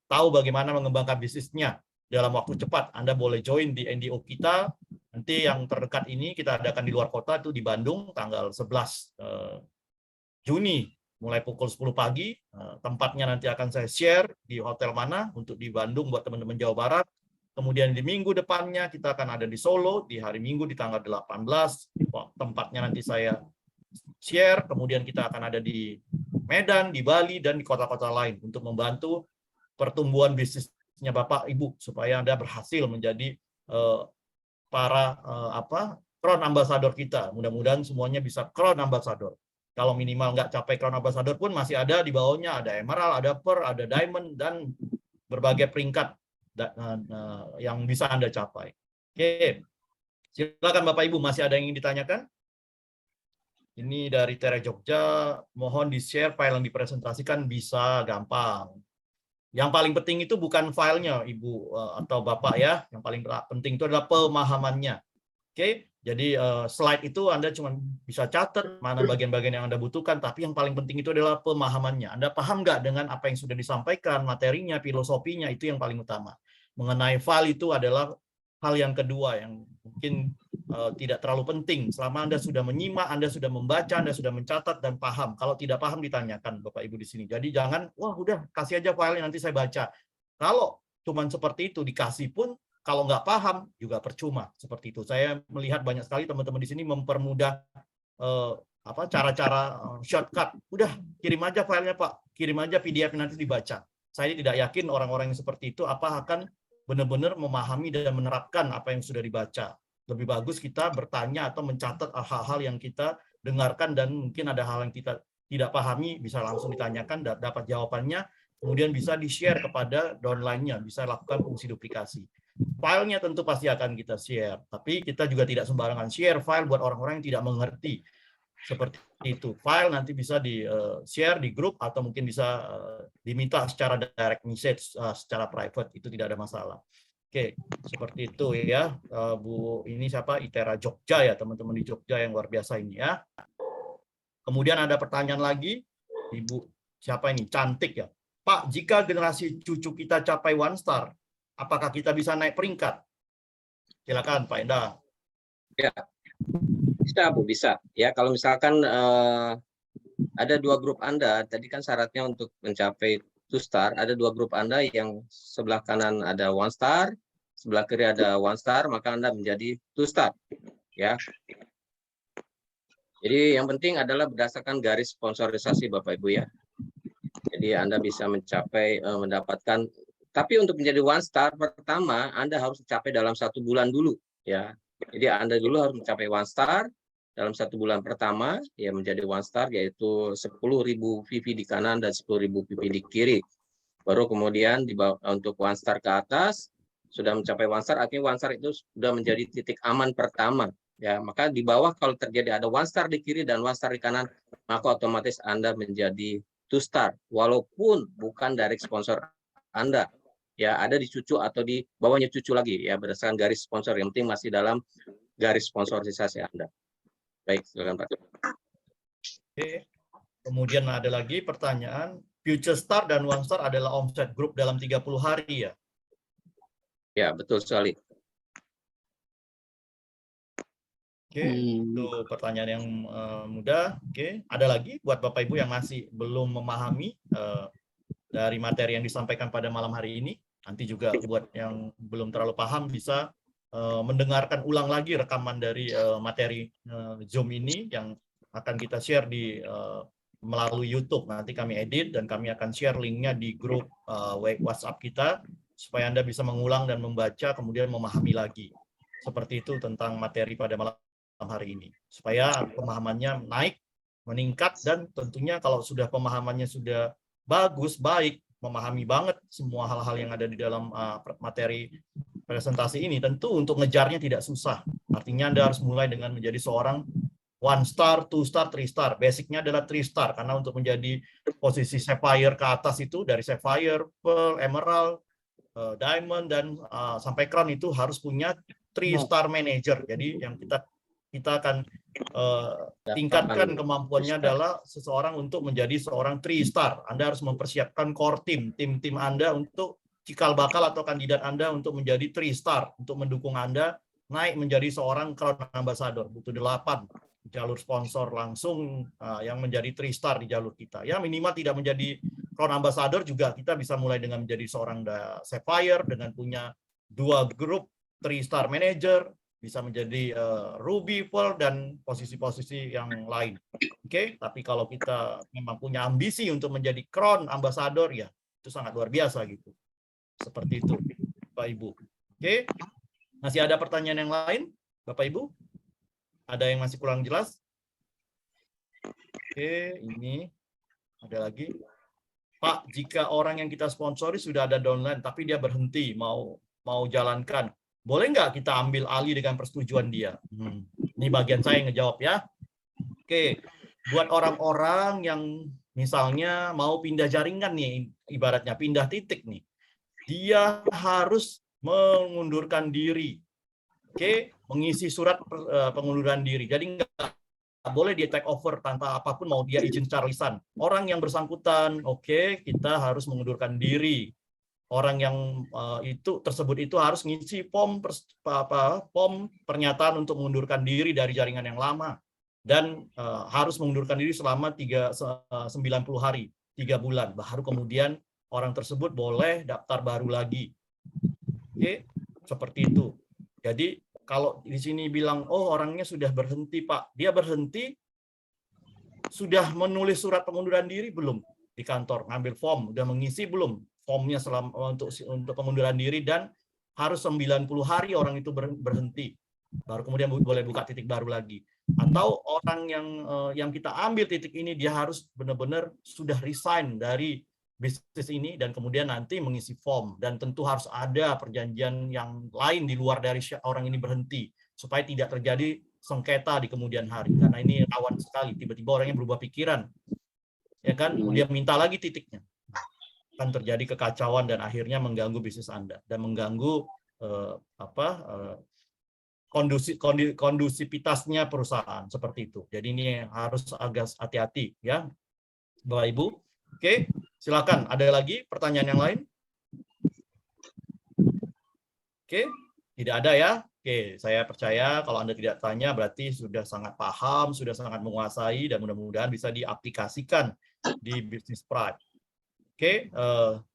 tahu bagaimana mengembangkan bisnisnya dalam waktu cepat. Anda boleh join di NDO kita. Nanti yang terdekat ini kita adakan di luar kota, itu di Bandung tanggal 11 Juni. Mulai pukul 10 pagi, tempatnya nanti akan saya share di hotel mana untuk di Bandung buat teman-teman Jawa Barat. Kemudian di minggu depannya kita akan ada di Solo, di hari Minggu di tanggal 18, tempatnya nanti saya share. Kemudian kita akan ada di Medan, di Bali, dan di kota-kota lain untuk membantu pertumbuhan bisnisnya Bapak Ibu, supaya Anda berhasil menjadi para crown ambassador kita. Mudah-mudahan semuanya bisa crown ambassador. Kalau minimal nggak capai crown ambassador pun masih ada di bawahnya, ada emerald, ada pearl, ada diamond, dan berbagai peringkat yang bisa Anda capai. Oke, silakan Bapak Ibu, masih ada yang ingin ditanyakan? Ini dari Tere Jogja, mohon di-share file yang dipresentasikan, bisa, gampang. Yang paling penting itu bukan filenya, Ibu atau Bapak ya. Yang paling penting itu adalah pemahamannya. Oke, jadi slide itu Anda cuma bisa catat mana bagian-bagian yang Anda butuhkan, tapi yang paling penting itu adalah pemahamannya. Anda paham nggak dengan apa yang sudah disampaikan, materinya, filosofinya, itu yang paling utama. Mengenai file itu adalah hal yang kedua yang mungkin tidak terlalu penting. Selama Anda sudah menyimak, Anda sudah membaca, Anda sudah mencatat dan paham. Kalau tidak paham ditanyakan Bapak Ibu di sini. Jadi jangan, wah udah kasih aja filenya nanti saya baca. Kalau cuman seperti itu dikasih pun, kalau nggak paham juga percuma. Seperti itu. Saya melihat banyak sekali teman-teman di sini mempermudah cara-cara shortcut. Udah kirim aja filenya Pak, kirim aja PDF nanti dibaca. Saya tidak yakin orang-orang yang seperti itu akan benar-benar memahami dan menerapkan apa yang sudah dibaca. Lebih bagus kita bertanya atau mencatat hal-hal yang kita dengarkan, dan mungkin ada hal yang kita tidak pahami, bisa langsung ditanyakan, dapat jawabannya, kemudian bisa di-share kepada downline-nya, bisa lakukan fungsi duplikasi. Filenya tentu pasti akan kita share, tapi kita juga tidak sembarangan share file buat orang-orang yang tidak mengerti. Seperti itu. File nanti bisa di-share di grup, atau mungkin bisa diminta secara direct message, secara private, itu tidak ada masalah. Oke, seperti itu ya, Bu. Ini siapa? Itera Jogja ya, teman-teman di Jogja yang luar biasa ini ya. Kemudian ada pertanyaan lagi, Ibu siapa ini? Cantik ya. Pak, jika generasi cucu kita capai 1 star, apakah kita bisa naik peringkat? Silakan Pak Endah. Ya, bisa Bu, bisa. Ya, kalau misalkan ada 2 grup Anda, tadi kan syaratnya untuk mencapai 2 star, ada 2 grup Anda yang sebelah kanan ada 1 star, sebelah kiri ada 1 star, maka Anda menjadi 2 star. Ya. Jadi yang penting adalah berdasarkan garis sponsorisasi Bapak Ibu ya. Jadi Anda bisa mencapai mendapatkan, tapi untuk menjadi 1 star pertama Anda harus mencapai dalam 1 bulan dulu ya. Jadi Anda dulu harus mencapai 1 star dalam 1 bulan pertama ya, menjadi 1 star, yaitu 10.000 VV di kanan dan 10.000 VV di kiri. Baru kemudian untuk 1 star ke atas sudah mencapai 1 star, artinya 1 star itu sudah menjadi titik aman pertama ya. Maka di bawah kalau terjadi ada 1 star di kiri dan 1 star di kanan, maka otomatis Anda menjadi 2 star walaupun bukan dari sponsor Anda ya, ada di cucu atau di bawahnya cucu lagi ya, berdasarkan garis sponsor. Yang penting masih dalam garis sponsorisasi Anda. Baik, silakan Pak. Oke. Kemudian ada lagi pertanyaan, Future Star dan 1 Star adalah omset grup dalam 30 hari ya? Ya, betul sekali. Oke, itu pertanyaan yang mudah. Oke, ada lagi buat Bapak Ibu yang masih belum memahami dari materi yang disampaikan pada malam hari ini. Nanti juga buat yang belum terlalu paham bisa mendengarkan ulang lagi rekaman dari materi Zoom ini yang akan kita share di melalui YouTube. Nanti kami edit dan kami akan share linknya di grup WhatsApp kita supaya Anda bisa mengulang dan membaca kemudian memahami lagi. Seperti itu tentang materi pada malam hari ini. Supaya pemahamannya naik, meningkat, dan tentunya kalau sudah pemahamannya sudah bagus, baik, memahami banget semua hal-hal yang ada di dalam materi presentasi ini, tentu untuk ngejarnya tidak susah. Artinya Anda harus mulai dengan menjadi seorang 1 star, 2 star, 3 star. Basicnya adalah 3 star, karena untuk menjadi posisi Sapphire ke atas itu, dari Sapphire, Pearl, Emerald, Diamond, dan sampai Crown itu harus punya 3 star manager. Jadi yang kita akan tingkatkan kemampuannya adalah seseorang untuk menjadi seorang 3 star. Anda harus mempersiapkan core tim Anda untuk cikal bakal atau kandidat Anda untuk menjadi 3 star, untuk mendukung Anda naik menjadi seorang Crown Ambassador. Butuh 8 jalur sponsor langsung yang menjadi 3 star di jalur kita. Ya, minimal tidak menjadi Crown Ambassador juga kita bisa mulai dengan menjadi seorang Sapphire dengan punya 2 grup 3 star manager, bisa menjadi Ruby, Pearl, dan posisi-posisi yang lain. Oke, tapi kalau kita memang punya ambisi untuk menjadi Crown Ambassador, ya itu sangat luar biasa gitu. Seperti itu, Bapak Ibu. Oke, masih ada pertanyaan yang lain, Bapak Ibu? Ada yang masih kurang jelas? Oke, ini ada lagi. Pak, jika orang yang kita sponsori sudah ada downline, tapi dia berhenti, mau jalankan, boleh nggak kita ambil alih dengan persetujuan dia? Ini bagian saya yang ngejawab ya. Oke, buat orang-orang yang misalnya mau pindah jaringan nih, ibaratnya pindah titik nih, dia harus mengundurkan diri. Oke, mengisi surat pengunduran diri. Jadi nggak boleh dia take over tanpa apapun, mau dia izin secara lisan. Orang yang bersangkutan, oke, kita harus mengundurkan diri. Orang yang tersebut itu harus ngisi pom pernyataan untuk mengundurkan diri dari jaringan yang lama, dan harus mengundurkan diri selama 90 hari, 3 bulan. Baru kemudian orang tersebut boleh daftar baru lagi. Oke, seperti itu. Jadi kalau di sini bilang, oh orangnya sudah berhenti Pak, dia berhenti, sudah menulis surat pengunduran diri belum di kantor, ngambil form, udah mengisi belum formnya untuk pengunduran diri, dan harus 90 hari orang itu berhenti, baru kemudian boleh buka titik baru lagi. Atau orang yang kita ambil titik ini, dia harus benar-benar sudah resign dari bisnis ini dan kemudian nanti mengisi form, dan tentu harus ada perjanjian yang lain di luar dari orang ini berhenti supaya tidak terjadi sengketa di kemudian hari, karena ini rawan sekali tiba-tiba orangnya berubah pikiran, ya kan, dia minta lagi titiknya, akan terjadi kekacauan dan akhirnya mengganggu bisnis Anda dan mengganggu kondusivitasnya perusahaan, seperti itu. Jadi ini harus agak hati-hati ya Bapak Ibu. Oke, silakan. Ada lagi pertanyaan yang lain? Oke, tidak ada ya. Oke, saya percaya kalau Anda tidak tanya berarti sudah sangat paham, sudah sangat menguasai, dan mudah-mudahan bisa diaplikasikan di bisnis Pride. Oke,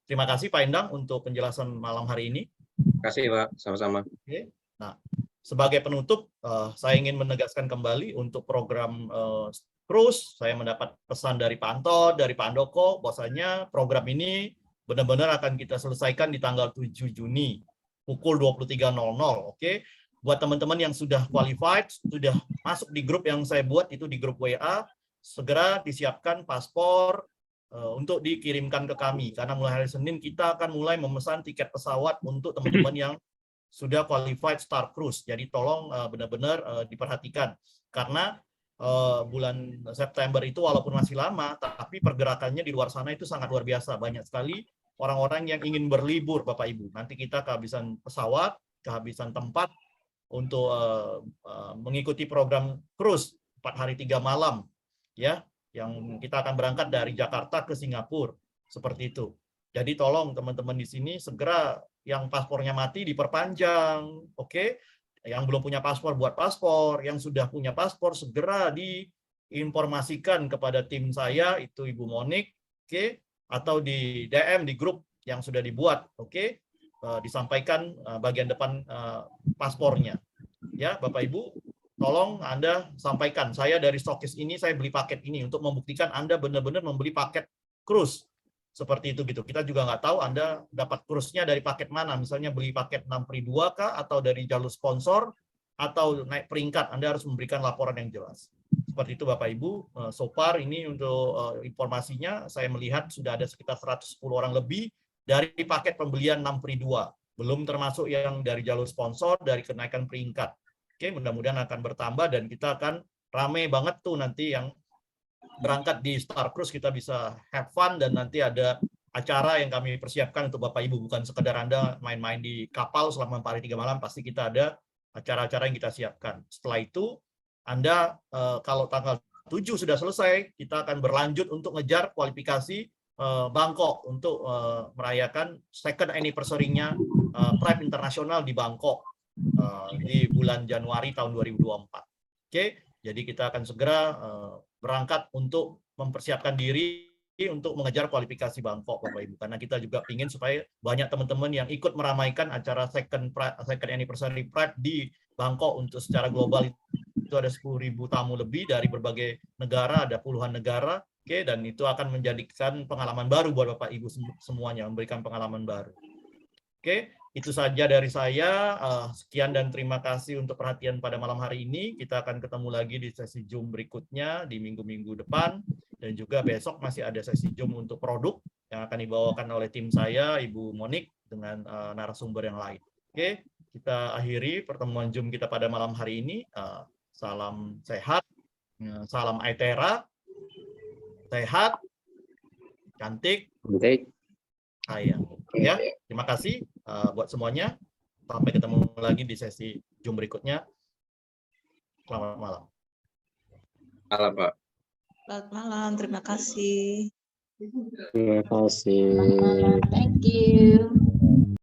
terima kasih Pak Endang untuk penjelasan malam hari ini. Terima kasih Pak, sama-sama. Oke, nah sebagai penutup, saya ingin menegaskan kembali untuk program Cruise, saya mendapat pesan dari Pak Anton, dari Pak Andoko, bahwasanya program ini benar-benar akan kita selesaikan di tanggal 7 Juni, pukul 23.00. Oke, buat teman-teman yang sudah qualified, sudah masuk di grup yang saya buat, itu di grup WA, segera disiapkan paspor untuk dikirimkan ke kami, karena mulai hari Senin kita akan mulai memesan tiket pesawat untuk teman-teman yang sudah qualified Star Cruise. Jadi tolong benar-benar diperhatikan, karena bulan September itu walaupun masih lama, tapi pergerakannya di luar sana itu sangat luar biasa. Banyak sekali orang-orang yang ingin berlibur, Bapak Ibu. Nanti kita kehabisan pesawat, kehabisan tempat untuk mengikuti program cruise 4 hari 3 malam, ya, yang kita akan berangkat dari Jakarta ke Singapura, seperti itu. Jadi tolong teman-teman di sini segera yang paspornya mati diperpanjang, oke? Yang belum punya paspor buat paspor, yang sudah punya paspor segera diinformasikan kepada tim saya, itu Ibu Monik, oke? Atau di DM di grup yang sudah dibuat, oke? Disampaikan bagian depan paspornya, ya Bapak Ibu. Tolong Anda sampaikan, saya dari stokis ini saya beli paket ini, untuk membuktikan Anda benar-benar membeli paket cruise. Seperti itu gitu. Kita juga nggak tahu Anda dapat cruise-nya dari paket mana. Misalnya beli paket 6 Pri 2 kah, atau dari jalur sponsor, atau naik peringkat. Anda harus memberikan laporan yang jelas. Seperti itu Bapak Ibu. So far ini untuk informasinya saya melihat sudah ada sekitar 110 orang lebih dari paket pembelian 6 free 2. Belum termasuk yang dari jalur sponsor, dari kenaikan peringkat. Oke, mudah-mudahan akan bertambah dan kita akan rame banget tuh nanti yang berangkat di Star Cruise, kita bisa have fun dan nanti ada acara yang kami persiapkan untuk Bapak Ibu, bukan sekedar Anda main-main di kapal selama 4 hari 3 malam, pasti kita ada acara-acara yang kita siapkan. Setelah itu Anda kalau tanggal 7 sudah selesai, kita akan berlanjut untuk ngejar kualifikasi Bangkok untuk merayakan second anniversary-nya Pride Internasional di Bangkok di bulan Januari tahun 2024. Oke, jadi kita akan segera berangkat untuk mempersiapkan diri untuk mengejar kualifikasi Bangkok, Bapak Ibu. Karena kita juga ingin supaya banyak teman-teman yang ikut meramaikan acara second anniversary Pride di Bangkok untuk secara global. Itu ada 10.000 tamu lebih dari berbagai negara, ada puluhan negara. Oke, dan itu akan menjadikan pengalaman baru buat Bapak Ibu semuanya, memberikan pengalaman baru. Oke, itu saja dari saya. Sekian dan terima kasih untuk perhatian pada malam hari ini. Kita akan ketemu lagi di sesi Zoom berikutnya di minggu-minggu depan. Dan juga besok masih ada sesi Zoom untuk produk yang akan dibawakan oleh tim saya, Ibu Monik, dengan narasumber yang lain. Oke, kita akhiri pertemuan Zoom kita pada malam hari ini. Salam sehat, salam Aetera, sehat, cantik, sayang. Ya, terima kasih buat semuanya. Sampai ketemu lagi di sesi Zoom berikutnya. Selamat malam. Malam, Pak. Selamat malam, terima kasih. Terima kasih. Thank you.